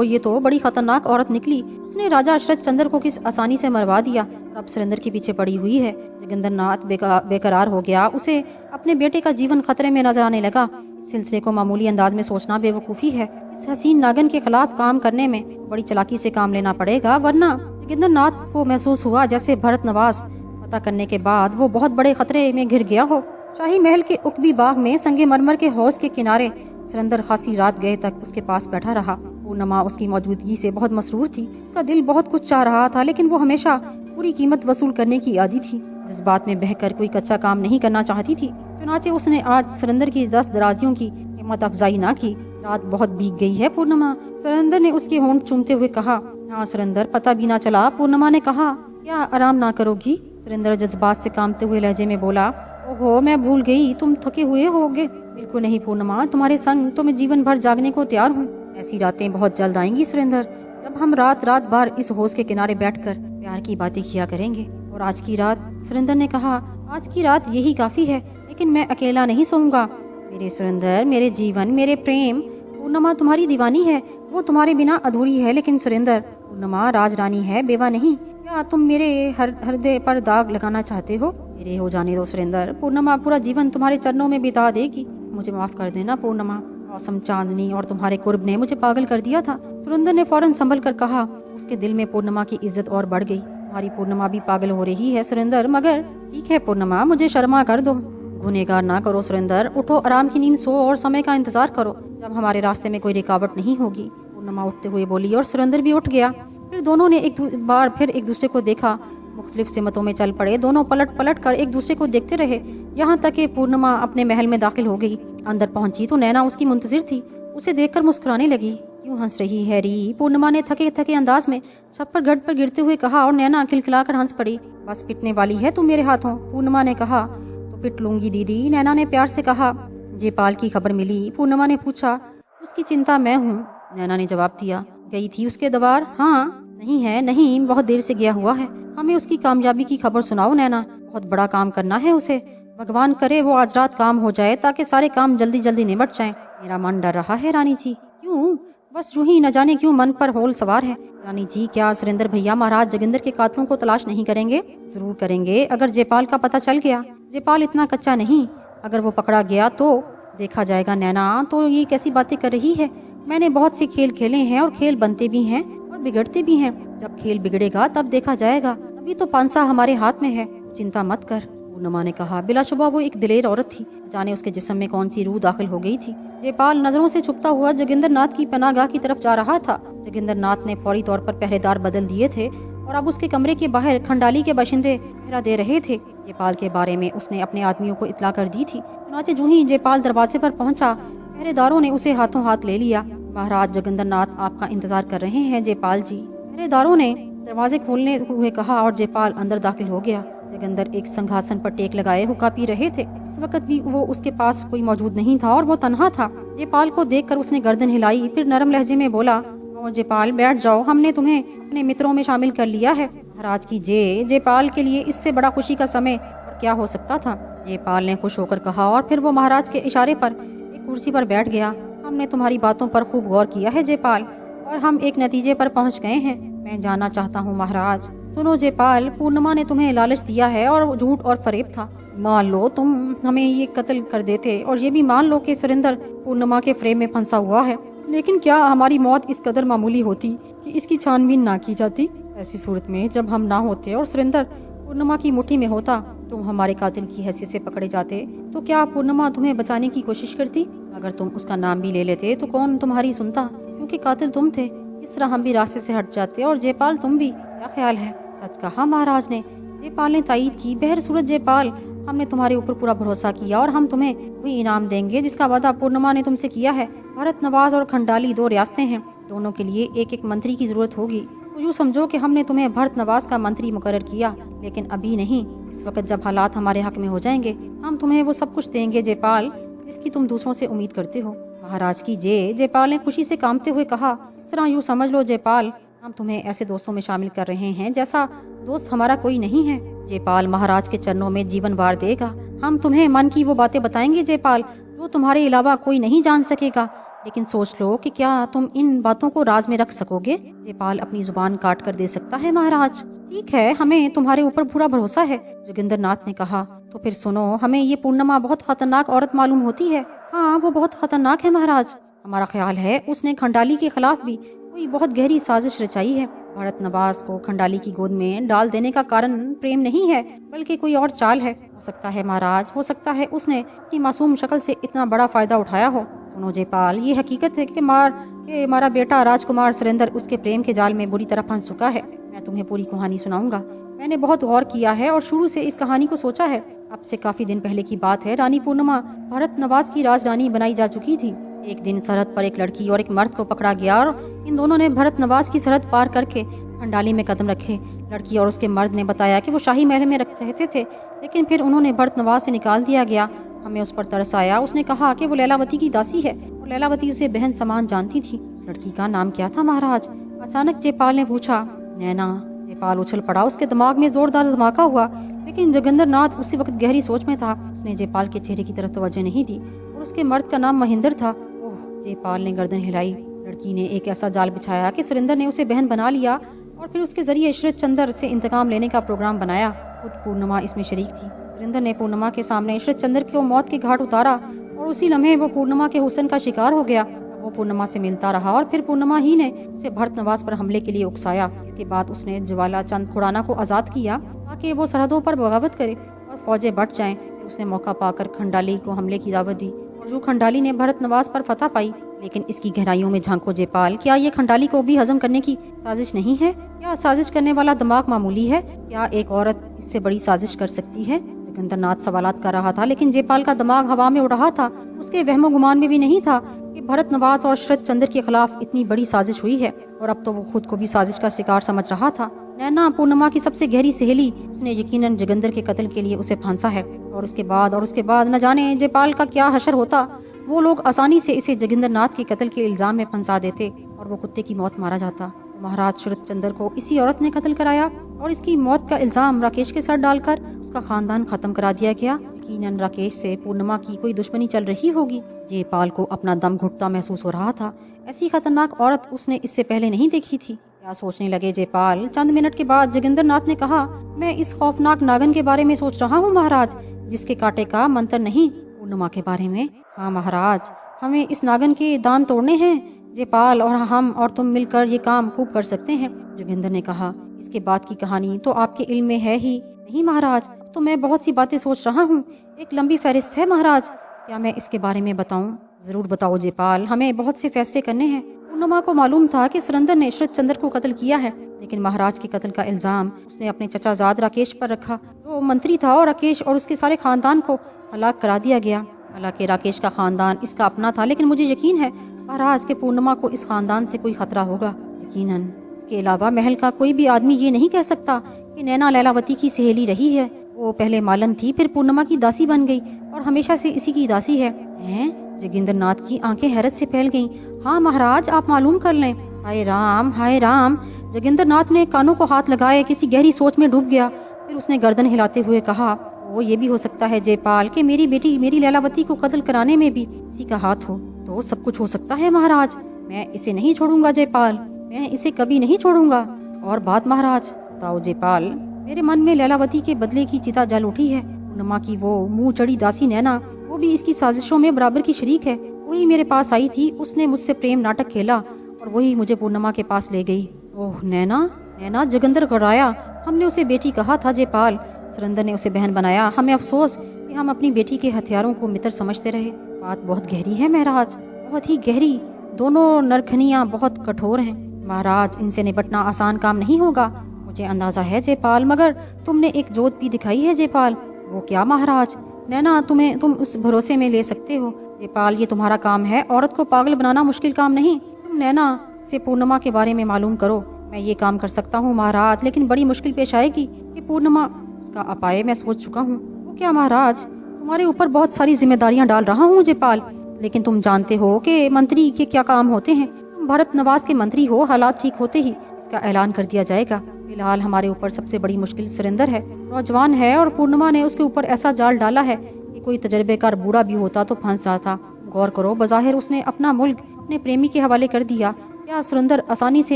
ये तो बड़ी खतरनाक औरत निकली। उसने राजा अशरथ चंद्र को किस आसानी से मरवा दिया और अब सुरेंद्र के पीछे पड़ी हुई है। जोगिंदर नाथ बेकरार हो गया। उसे अपने बेटे का जीवन खतरे में नजर आने लगा। इस सिलसिले को मामूली अंदाज में सोचना बेवकूफ़ी है। इस हसीन नागन के खिलाफ काम करने में बड़ी चालाकी से काम लेना पड़ेगा, वरना जोगिंदर नाथ को महसूस हुआ जैसे भरत नवास पता करने के बाद वो बहुत बड़े खतरे में घिर गया हो। शाही महल के उकबी बाग में संगे मरमर के हौज के किनारे सुरेंद्र खासी रात गए तक उसके पास बैठा रहा। पूर्णिमा उसकी मौजूदगी से बहुत मसरूर थी। उसका दिल बहुत कुछ चाह रहा था, लेकिन वो हमेशा पूरी कीमत वसूल करने की आदी थी। जज्बात में बहकर कोई कच्चा काम नहीं करना चाहती थी। चुनाचे उसने आज सुरेंद्र की 10 दराजियों की हिम्मत अफजाई ना की। रात बहुत बीत गई है पूर्णिमा। सुरेंद्र ने उसके होंठ चूमते हुए कहा। हाँ सुरेंद्र, पता भी ना चला। पूर्णिमा ने कहा। क्या आराम ना करोगी? सुरेंद्र जज्बात से कांपते हुए लहजे में बोला। ओहो, मैं भूल गई, तुम थके हुए होगे। बिल्कुल नहीं पूर्णिमा, तुम्हारे संग तो मैं जीवन भर जागने को तैयार हूँ। ऐसी रातें बहुत जल्द आएंगी सुरेंद्र, जब हम रात रात भर इस हौज के किनारे बैठकर प्यार की बातें किया करेंगे। और आज की रात, सुरेंद्र ने कहा, आज की रात यही काफी है, लेकिन मैं अकेला नहीं सोऊंगा। मेरे सुरेंद्र, मेरे जीवन, मेरे प्रेम, पूर्णिमा तुम्हारी दीवानी है। वो तुम्हारे बिना अधूरी है। लेकिन सुरेंद्र, पूर्णिमा राजरानी है, बेवा नहीं। क्या तुम मेरे हृदय पर दाग लगाना चाहते हो? मेरे हो जाने दो सुरेंद्र। पूर्णिमा पूरा जीवन तुम्हारे चरणों में बिता देगी। मुझे माफ कर देना पूर्णिमा। मौसम, चांदनी और तुम्हारे कुर्ब ने मुझे पागल कर दिया था। सुरेंद्र ने फौरन संभल कर कहा। उसके दिल में पूर्णिमा की इज्जत और बढ़ गई। हमारी पूर्णिमा भी पागल हो रही है सुरेंद्र, मगर ठीक है पूर्णिमा, मुझे शर्मा कर दो। गुनहगार ना करो सुरेंद्र, उठो, आराम की नींद सो और समय का इंतजार करो, जब हमारे रास्ते में कोई रुकावट नहीं होगी। पूर्णिमा उठते हुए बोली और सुरेंद्र भी उठ गया। फिर दोनों ने एक बार फिर एक दूसरे को देखा। मुख्तलिफ सिमतों में चल पड़े। दोनों पलट पलट कर एक दूसरे को देखते रहे, यहाँ तक कि पूर्णिमा अपने महल में दाखिल हो गई। अंदर पहुंची तो नैना उसकी मुंतजिर थी। उसे देखकर मुस्कुराने लगी। क्यों हंस रही है री? पूर्णिमा ने थके थके अंदाज में छप्पर गढ़ पर गिरते हुए कहा और नैना खिलखिलाकर हंस पड़ी। बस पिटने वाली है तू मेरे हाथों? पूर्णिमा ने कहा। तो पिट लूंगी दीदी, नैना ने प्यार से कहा। जयपाल की खबर मिली? पूर्णिमा ने पूछा। उसकी चिंता मैं हूँ, नैना ने जवाब दिया। गई थी उसके दरबार? हाँ। नहीं है, नहीं, बहुत देर से गया हुआ है। हमें उसकी कामयाबी की खबर सुनाओ नैना, बहुत बड़ा काम करना है उसे। भगवान करे वो आज रात काम हो जाए, ताकि सारे काम जल्दी जल्दी निपट जाएं। मेरा मन डर रहा है रानी जी। क्यों? बस यूं ही, न जाने क्यों मन पर हौल सवार है। रानी जी, क्या सुरेंद्र भैया महाराज जोगिंदर के कातलों को तलाश नहीं करेंगे? जरूर करेंगे, अगर जयपाल का पता चल गया। जयपाल इतना कच्चा नहीं, अगर वो पकड़ा गया तो देखा जाएगा। नैना तो ये कैसी बातें कर रही है? मैंने बहुत से खेल खेले हैं और खेल बनते भी हैं और बिगड़ते भी हैं। जब खेल बिगड़ेगा तब देखा जाएगा। अभी तो पांसा हमारे हाथ में है, चिंता मत कर। पूर्णिमा ने कहा। बिलाशुबा वो एक दिलेर औरत थी। जाने उसके जिस्म में कौन सी रूह दाखिल हो गई थी। जयपाल नजरों से छुपता हुआ जोगिंदर नाथ की पनाहगाह की तरफ जा रहा था। जोगिंदर नाथ ने फौरी तौर पर पहरेदार बदल दिए थे और अब उसके कमरे के बाहर खंडाली के बाशिंदे पहरा दे रहे थे। जयपाल के बारे में उसने अपने आदमियों को इत्तला कर दी थी। चुनाचे जूं ही जयपाल दरवाजे पर पहुंचा, पहरेदारों ने उसे हाथों हाथ ले लिया। महाराज जोगिंदर नाथ आपका इंतजार कर रहे हैं जयपाल जी, पहरेदारों ने दरवाजे खोलने हुए कहा और जयपाल अंदर दाखिल हो गया। जोगिंदर एक संघासन पर टेक लगाए हुक्का पी रहे थे। इस वक्त भी वो उसके पास कोई मौजूद नहीं था और वो तन्हा था। जयपाल को देखकर उसने गर्दन हिलाई, फिर नरम लहजे में बोला, और जयपाल बैठ जाओ, हमने तुम्हें अपने मित्रों में शामिल कर लिया है। महाराज की जय। जयपाल के लिए इससे बड़ा खुशी का समय और क्या हो सकता था? जयपाल ने खुश होकर कहा और फिर वो महाराज के इशारे पर एक कुर्सी पर बैठ गया। हमने तुम्हारी बातों पर खूब गौर किया है जयपाल, और हम एक नतीजे पर पहुंच गए हैं। मैं जानना चाहता हूँ महाराज। सुनो जयपाल, पूर्णिमा ने तुम्हें लालच दिया है और झूठ और फरेब था। मान लो तुम हमें ये कत्ल कर देते और ये भी मान लो कि सुरेंद्र पूर्णिमा के फ्रेम में फंसा हुआ है। लेकिन क्या हमारी मौत इस कदर मामूली होती कि इसकी छानबीन ना की जाती? ऐसी सूरत में जब हम ना होते और सुरेंद्र पूर्णिमा की मुट्ठी में होता, तुम हमारे कातिल की हैसियत से पकड़े जाते, तो क्या पूर्णिमा तुम्हें बचाने की कोशिश करती? अगर तुम उसका नाम भी ले लेते तो कौन तुम्हारी सुनता, क्योंकि कातिल तुम थे। इस तरह हम भी रास्ते से हट जाते और जयपाल तुम भी। क्या ख्याल है? सच कहा महाराज ने। जयपाल ने तायीद की। बहर सूरत जयपाल, हमने तुम्हारे ऊपर पूरा भरोसा किया और हम तुम्हें वही इनाम देंगे जिसका वादा पूर्णिमा ने तुमसे किया है। भरत नवाज और खंडाली 2 रियासतें हैं, दोनों के लिए एक एक मंत्री की जरूरत होगी। तो यूँ समझो कि हमने तुम्हें भरत नवाज का मंत्री मुकर्रर किया, लेकिन अभी नहीं। इस वक्त जब हालात हमारे हक में हो जाएंगे, हम तुम्हें वो सब कुछ देंगे जयपाल, जिसकी तुम दूसरों से उम्मीद करते हो। महाराज की जय। जयपाल ने खुशी से कांपते हुए कहा। इस तरह यूँ समझ लो जयपाल, हम तुम्हें ऐसे दोस्तों में शामिल कर रहे हैं जैसा दोस्त हमारा कोई नहीं है। जयपाल महाराज के चरणों में जीवन वार देगा। हम तुम्हें मन की वो बातें बताएंगे जयपाल, जो तुम्हारे अलावा कोई नहीं जान सकेगा। लेकिन सोच लो कि क्या तुम इन बातों को राज में रख सकोगे? जयपाल अपनी जुबान काट कर दे सकता है महाराज। ठीक है, हमें तुम्हारे ऊपर पूरा भरोसा है, जोगिंदर नाथ ने कहा। तो फिर सुनो, हमें ये पूर्णिमा बहुत खतरनाक औरत मालूम होती है। हाँ, वो बहुत खतरनाक है महाराज। हमारा ख्याल है उसने खंडाली के खिलाफ भी कोई बहुत गहरी साजिश रचाई है। भरत नवाज को खंडाली की गोद में डाल देने का कारण प्रेम नहीं है, बल्कि कोई और चाल है। हो सकता है महाराज, हो सकता है उसने अपनी मासूम शक्ल से इतना बड़ा फायदा उठाया हो। सुनो जयपाल, ये हकीकत है कि हमारा बेटा राजकुमार सुरेंद्र उसके प्रेम के जाल में बुरी तरह फंस चुका है। मैं तुम्हें पूरी कहानी सुनाऊंगा। मैंने बहुत गौर किया है और शुरू से इस कहानी को सोचा है। अब से काफी दिन पहले की बात है। रानी पूर्णिमा भरत नवाज की राजधानी बनाई जा चुकी थी। एक दिन सरहद पर एक लड़की और एक मर्द को पकड़ा गया और इन दोनों ने भरत नवाज की सरहद पार करके खंडाली में कदम रखे। लड़की और उसके मर्द ने बताया कि वो शाही महल में रहते थे, लेकिन फिर उन्होंने भरत नवाज से निकाल दिया गया। हमें उस पर तरस आया। उसने कहा कि वो लैलावती की दासी है और लैलावती उसे बहन समान जानती थी। लड़की का नाम क्या था महाराज? अचानक जयपाल ने पूछा। नैना। जयपाल उछल पड़ा। उसके दिमाग में जोरदार धमाका हुआ, लेकिन जोगिंदर नाथ उसी वक्त गहरी सोच में था। उसने जयपाल के चेहरे की तरफ तवज्जो नहीं दी। और उसके मर्द का नाम महेंद्र था। ओह! जयपाल ने गर्दन हिलाई। लड़की ने एक ऐसा जाल बिछाया कि सुरेंद्र ने उसे बहन बना लिया और फिर उसके जरिए इशरत चंद्र से इंतकाम लेने का प्रोग्राम बनाया। खुद पूर्णिमा इसमें शरीक थी। सुरेंद्र ने पूर्णिमा के सामने इशरत चंद्र को मौत के घाट उतारा और उसी लम्हे वो पूर्णिमा के हुस्न का शिकार हो गया। वो पूर्णिमा से मिलता रहा और फिर पूर्णिमा ही ने उसे भरत नवाज पर हमले के लिए उकसाया। इसके बाद उसने ज्वाला चंद खुराना को आजाद किया ताकि वो सरहदों पर बगावत करे और फौजें बढ़ जाएं। फिर उसने मौका पाकर खंडाली को हमले की दावत दी और जो खंडाली ने भरत नवाज पर फतह पाई। लेकिन इसकी गहराइयों में झांको जयपाल, क्या ये खंडाली को भी हजम करने की साजिश नहीं है? क्या साजिश करने वाला दिमाग मामूली है? क्या एक औरत इससे बड़ी साजिश कर सकती है? जोगिंदर नाथ सवालात कर रहा था, लेकिन जयपाल का दिमाग हवा में उड़ रहा था। उसके वहमो गुमान में भी नहीं था कि भरत नवाज और इशरत चंद्र के खिलाफ इतनी बड़ी साजिश हुई है। और अब तो वो खुद को भी साजिश का शिकार समझ रहा था। नैना पूर्णिमा की सबसे गहरी सहेली, उसने यकीनन जोगिंदर के कत्ल के लिए उसे फांसा है। और उसके बाद न जाने जयपाल का क्या हशर होता। वो लोग आसानी से इसे जोगिंदर नाथ के कत्ल के इल्जाम में फंसा देते और वो कुत्ते की मौत मारा जाता। महाराज शरद चंद्र को इसी औरत ने कत्ल कराया और इसकी मौत का इल्जाम राकेश के सर डालकर उसका खानदान खत्म करा दिया गया। यकीनन राकेश से पूर्णिमा की कोई दुश्मनी चल रही होगी। जयपाल को अपना दम घुटता महसूस हो रहा था। ऐसी खतरनाक औरत उसने इससे पहले नहीं देखी थी। क्या सोचने लगे जयपाल? चंद मिनट के बाद जोगिंदर नाथ ने कहा, मैं इस खौफनाक नागन के बारे में सोच रहा हूँ महाराज, जिसके कांटे का मंत्र नहीं। पूर्णिमा के बारे में? हाँ महाराज, हमें इस नागन के दांत तोड़ने हैं। जयपाल और हम और तुम मिलकर ये काम खूब कर सकते हैं, जोगिंदर ने कहा। इसके बाद की कहानी तो आपके इल्म में है ही नहीं महाराज। तो मैं बहुत सी बातें सोच रहा हूँ। एक लंबी फहरिस्त है महाराज। क्या मैं इसके बारे में बताऊं? जरूर बताओ जयपाल, हमें बहुत से फैसले करने हैं। पूर्णिमा को मालूम था कि सुरेंद्र ने इशरत चंद्र को कत्ल किया है, लेकिन महाराज के कत्ल का इल्जाम उसने अपने चचाजाद राकेश पर रखा, जो मंत्री था, और राकेश और उसके सारे खानदान को हलाक करा दिया गया। हालांकि राकेश का खानदान इसका अपना था, लेकिन मुझे यकीन है महाराज के पूर्णिमा को इस खानदान से कोई खतरा होगा, यकीनन। इसके अलावा महल का कोई भी आदमी ये नहीं कह सकता कि नैना लैलावती की सहेली रही है। वो पहले मालन थी, फिर पूर्णिमा की दासी बन गई और हमेशा से इसी की दासी है। हैं? जोगिंदर नाथ की आंखें हैरत से फैल गईं। हाँ महाराज, आप मालूम कर लें। हाय राम, हाय राम। जोगिंदर नाथ ने कानों को हाथ लगाए किसी गहरी सोच में डूब गया। फिर उसने गर्दन हिलाते हुए कहा, वो ये भी हो सकता है जयपाल कि मेरी बेटी मेरी लैलावती को कत्ल कराने में भी इसी का हाथ हो। तो सब कुछ हो सकता है महाराज। मैं इसे नहीं छोड़ूंगा जयपाल, मैं इसे कभी नहीं छोड़ूंगा। और बात महाराज। बताओ जयपाल। मेरे मन में लैलावती के बदले की चिता जल उठी है। पूर्णिमा की वो मुंह चढ़ी दासी नैना, वो भी इसकी साजिशों में बराबर की शरीक है। वही मेरे पास आई थी, उसने मुझसे प्रेम नाटक खेला और वही मुझे पूर्णिमा के पास ले गई। ओह नैना, नैना, जोगिंदर घबराया। हमने उसे बेटी कहा था जयपाल, सुरेंद्र ने उसे बहन बनाया। हमें अफसोस कि हम अपनी बेटी के हथियारों को मित्र समझते रहे। बात बहुत गहरी है महाराज, बहुत ही गहरी। दोनों नरखनियां बहुत कठोर हैं महाराज, इनसे निपटना आसान काम नहीं होगा। मुझे अंदाजा है जयपाल, मगर तुमने एक जोत भी दिखाई है जयपाल। वो क्या महाराज? नैना, तुम उस भरोसे में ले सकते हो जयपाल, ये तुम्हारा काम है। औरत को पागल बनाना मुश्किल काम नहीं। तुम नैना से पूर्णिमा के बारे में मालूम करो। मैं ये काम कर सकता हूँ महाराज, लेकिन बड़ी मुश्किल पेश आएगी कि पूर्णिमा उसका अपाए। मैं सोच चुका हूँ। वो क्या महाराज? तुम्हारे ऊपर बहुत सारी जिम्मेदारियां डाल रहा हूँ जयपाल, लेकिन तुम जानते हो कि मंत्री के क्या काम होते हैं। तुम भरत नवाज के मंत्री हो, हालात ठीक होते ही इसका ऐलान कर दिया जाएगा। फिलहाल हमारे ऊपर सबसे बड़ी मुश्किल सुरेंद्र है, नौजवान है, और पूर्णिमा ने उसके ऊपर ऐसा जाल डाला है कि कोई तजर्बेकार बूढ़ा भी होता तो फंस जाता। गौर करो, बज़ाहिर उसने अपना मुल्क अपने प्रेमी के हवाले कर दिया। क्या सुरेंद्र आसानी से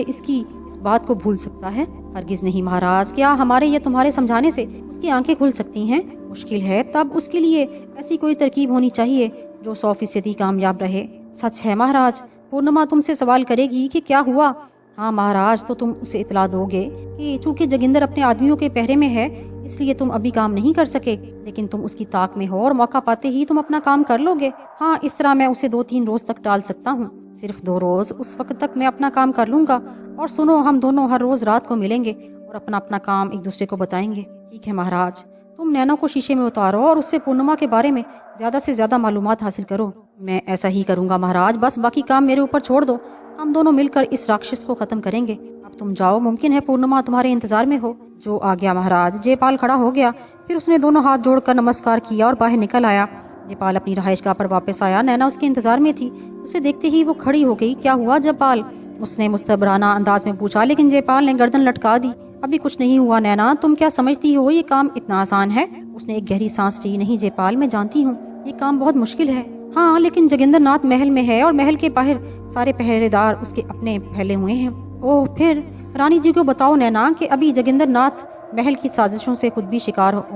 इस बात को भूल सकता है? हरगिज नहीं महाराज। क्या हमारे या तुम्हारे समझाने से उसकी आंखें खुल सकती हैं? मुश्किल है। तब उसके लिए ऐसी कोई तरकीब होनी चाहिए जो 100% कामयाब रहे। सच है महाराज, पूर्णिमा तुमसे सवाल करेगी कि क्या हुआ। हाँ महाराज, तो तुम उसे इतला दोगे कि चूंकि जोगिंदर अपने आदमियों के पहरे में है, इसलिए तुम अभी काम नहीं कर सके, लेकिन तुम उसकी ताक में हो और मौका पाते ही तुम अपना काम कर लोगे। हाँ, इस तरह मैं उसे 2-3 रोज तक टाल सकता हूँ, सिर्फ 2 रोज। उस वक्त तक मैं अपना काम कर लूंगा। और सुनो, हम दोनों हर रोज रात को मिलेंगे और अपना अपना काम एक दूसरे को बताएंगे। ठीक है महाराज। तुम नैना को शीशे में उतारो और उससे पूर्णिमा के बारे में ज्यादा से ज्यादा मालूमात हासिल करो। मैं ऐसा ही करूंगा महाराज, बस बाकी काम मेरे ऊपर छोड़ दो। हम दोनों मिलकर इस राक्षस को खत्म करेंगे। अब तुम जाओ, मुमकिन है पूर्णिमा तुम्हारे इंतजार में हो। जो आ गया महाराज। जयपाल खड़ा हो गया, फिर उसने दोनों हाथ जोड़कर नमस्कार किया और बाहर निकल आया। जयपाल अपनी रहायशगाह पर वापस आया। नैना उसके इंतजार में थी। उसे देखते ही वो खड़ी हो गई। क्या हुआ जयपाल? उसने मुस्तबराना अंदाज में पूछा, लेकिन जयपाल ने गर्दन लटका दी। अभी कुछ नहीं हुआ नैना, तुम क्या समझती हो ये काम इतना आसान है? उसने एक गहरी सांस ली। नहीं जयपाल, मैं जानती हूँ ये काम बहुत मुश्किल है। हाँ, लेकिन जोगिंदर नाथ महल में है और महल के बाहर सारे पहरेदार उसके अपने फैले हुए हैं। ओह, फिर रानी जी को बताओ नैना कि अभी जोगिंदर नाथ महल की साजिशों से खुद भी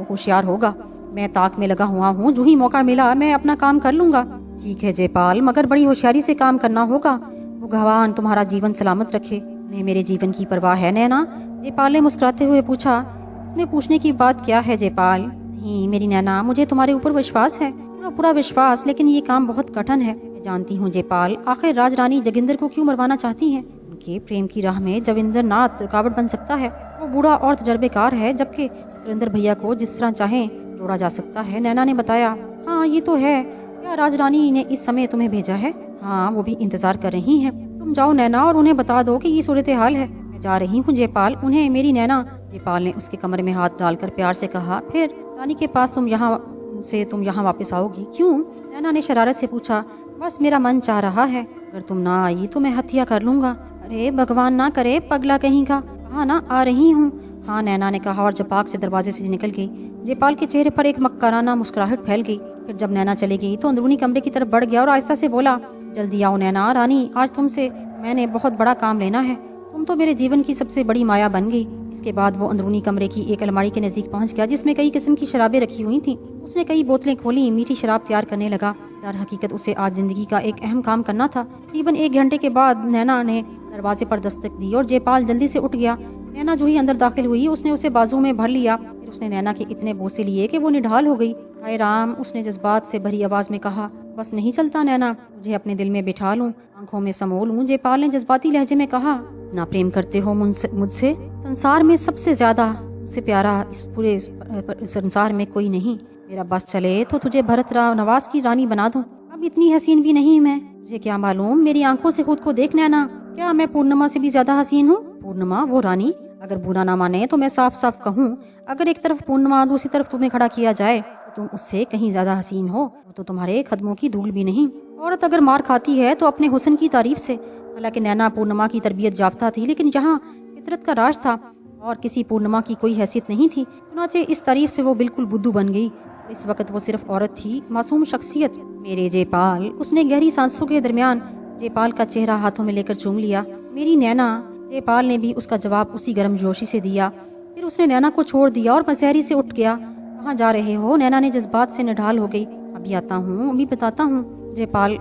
होशियार होगा। मैं ताक में लगा हुआ हूँ, जो ही मौका मिला मैं अपना काम कर लूंगा। ठीक है जयपाल, मगर बड़ी होशियारी से काम करना होगा। वो भगवान तुम्हारा जीवन सलामत रखे। मैं मेरे जीवन की परवाह है नैना, जयपाल ने मुस्कुराते हुए पूछा। इसमें पूछने की बात क्या है जयपाल? नहीं मेरी नैना, मुझे तुम्हारे ऊपर विश्वास है, पूरा विश्वास, लेकिन ये काम बहुत कठिन है। मैं जानती हूँ जयपाल। आखिर राज रानी जोगिंदर को क्यों मरवाना चाहती हैं? उनके प्रेम की राह में जोगिंदर नाथ रुकावट बन सकता है। वो बूढ़ा और तजर्बेकार है, जबकि सुरेंद्र भैया को जिस तरह चाहे जोड़ा जा सकता है। नैना ने बताया। हाँ ये तो है। क्या राज रानी ने इस समय तुम्हें भेजा है? हाँ, वो भी इंतजार कर रही हैं। तुम जाओ नैना और उन्हें बता दो कि ये सूरत हाल है। मैं जा रही हूँ जयपाल, उन्हें मेरी नैना। जयपाल ने उसके कमरे में हाथ डालकर प्यार से कहा। फिर रानी के पास तुम यहाँ वापस आओगी? क्यों? नैना ने शरारत से पूछा। बस मेरा मन चाह रहा है, अगर तुम ना आई तो मैं हत्या कर लूंगा। अरे भगवान ना करे, पगला कहीं का। हाँ ना, आ रही हूँ। हाँ, नैना ने कहा और झपाक से दरवाजे से निकल गई। जयपाल के चेहरे पर एक मक्काराना मुस्कुराहट फैल गई। फिर जब नैना चली गई तो अंदरूनी कमरे की तरफ बढ़ गया और आहिस्ता से बोला, जल्दी आओ नैना। रानी, आज तुमसे मैंने बहुत बड़ा काम लेना है। तुम तो मेरे जीवन की सबसे बड़ी माया बन गई। इसके बाद वो अंदरूनी कमरे की एक अलमारी के नजदीक पहुंच गया, जिसमें कई किस्म की शराबें रखी हुई थीं। उसने कई बोतलें खोली, मीठी शराब तैयार करने लगा। दर हकीकत उसे आज जिंदगी का एक अहम काम करना था। तकरीबन 1 घंटे के बाद नैना ने दरवाजे पर दस्तक दी और जयपाल जल्दी से उठ गया। नैना जो ही अंदर दाखिल हुई, उसने उसे बाजू में भर लिया। फिर उसने नैना के इतने बोसे लिए कि वो निढाल हो गई। हाय राम, उसने जज्बात से भरी आवाज में कहा। बस नहीं चलता नैना, मुझे अपने दिल में बिठा लूं, आंखों में समो लूं। जयपाल ने जज्बाती लहजे में कहा, ना प्रेम करते हो मुझसे? संसार में सबसे ज्यादा मुझसे प्यारा इस पूरे संसार में कोई नहीं। मेरा बस चले तो तुझे भरत नवाज की रानी बना दूं। अब इतनी हसीन भी नहीं मैं, मुझे क्या मालूम। मेरी आंखों से खुद को देख नैना, क्या मैं पूर्णिमा से भी ज्यादा हसीन हूँ? पूर्णिमा, वो रानी? अगर बुरा ना माने तो मैं साफ साफ कहूँ, अगर एक तरफ पूर्णिमा दूसरी तरफ तुम्हें खड़ा किया जाए तो तुम उससे कहीं ज्यादा हसीन हो। वो तो तुम्हारे कदमों की धूल भी नहीं। औरत अगर मार खाती है तो अपने हुस्न की तारीफ से। हालांकि नैना पूर्णिमा की तरबियत याफ्ता थी, लेकिन जहाँ फितरत का राज था और किसी पूर्णिमा की कोई हैसियत नहीं थी, चुनाचे इस तारीफ से वो बिल्कुल बुद्धू बन गई। इस वक्त वो सिर्फ औरत थी, मासूम शख्सियत। मेरे जयपाल, उसने गहरी सांसों के दरमियान जयपाल का चेहरा हाथों में लेकर चूम लिया। मेरी नैना। जयपाल ने भी उसका जवाब उसी गर्मजोशी से दिया। फिर उसने नैना को छोड़ दिया और मसहरी से उठ गया। कहाँ जा रहे हो? नैना ने जज्बात से निढाल हो गई। अभी आता हूँ, अभी बताता हूँ। जयपाल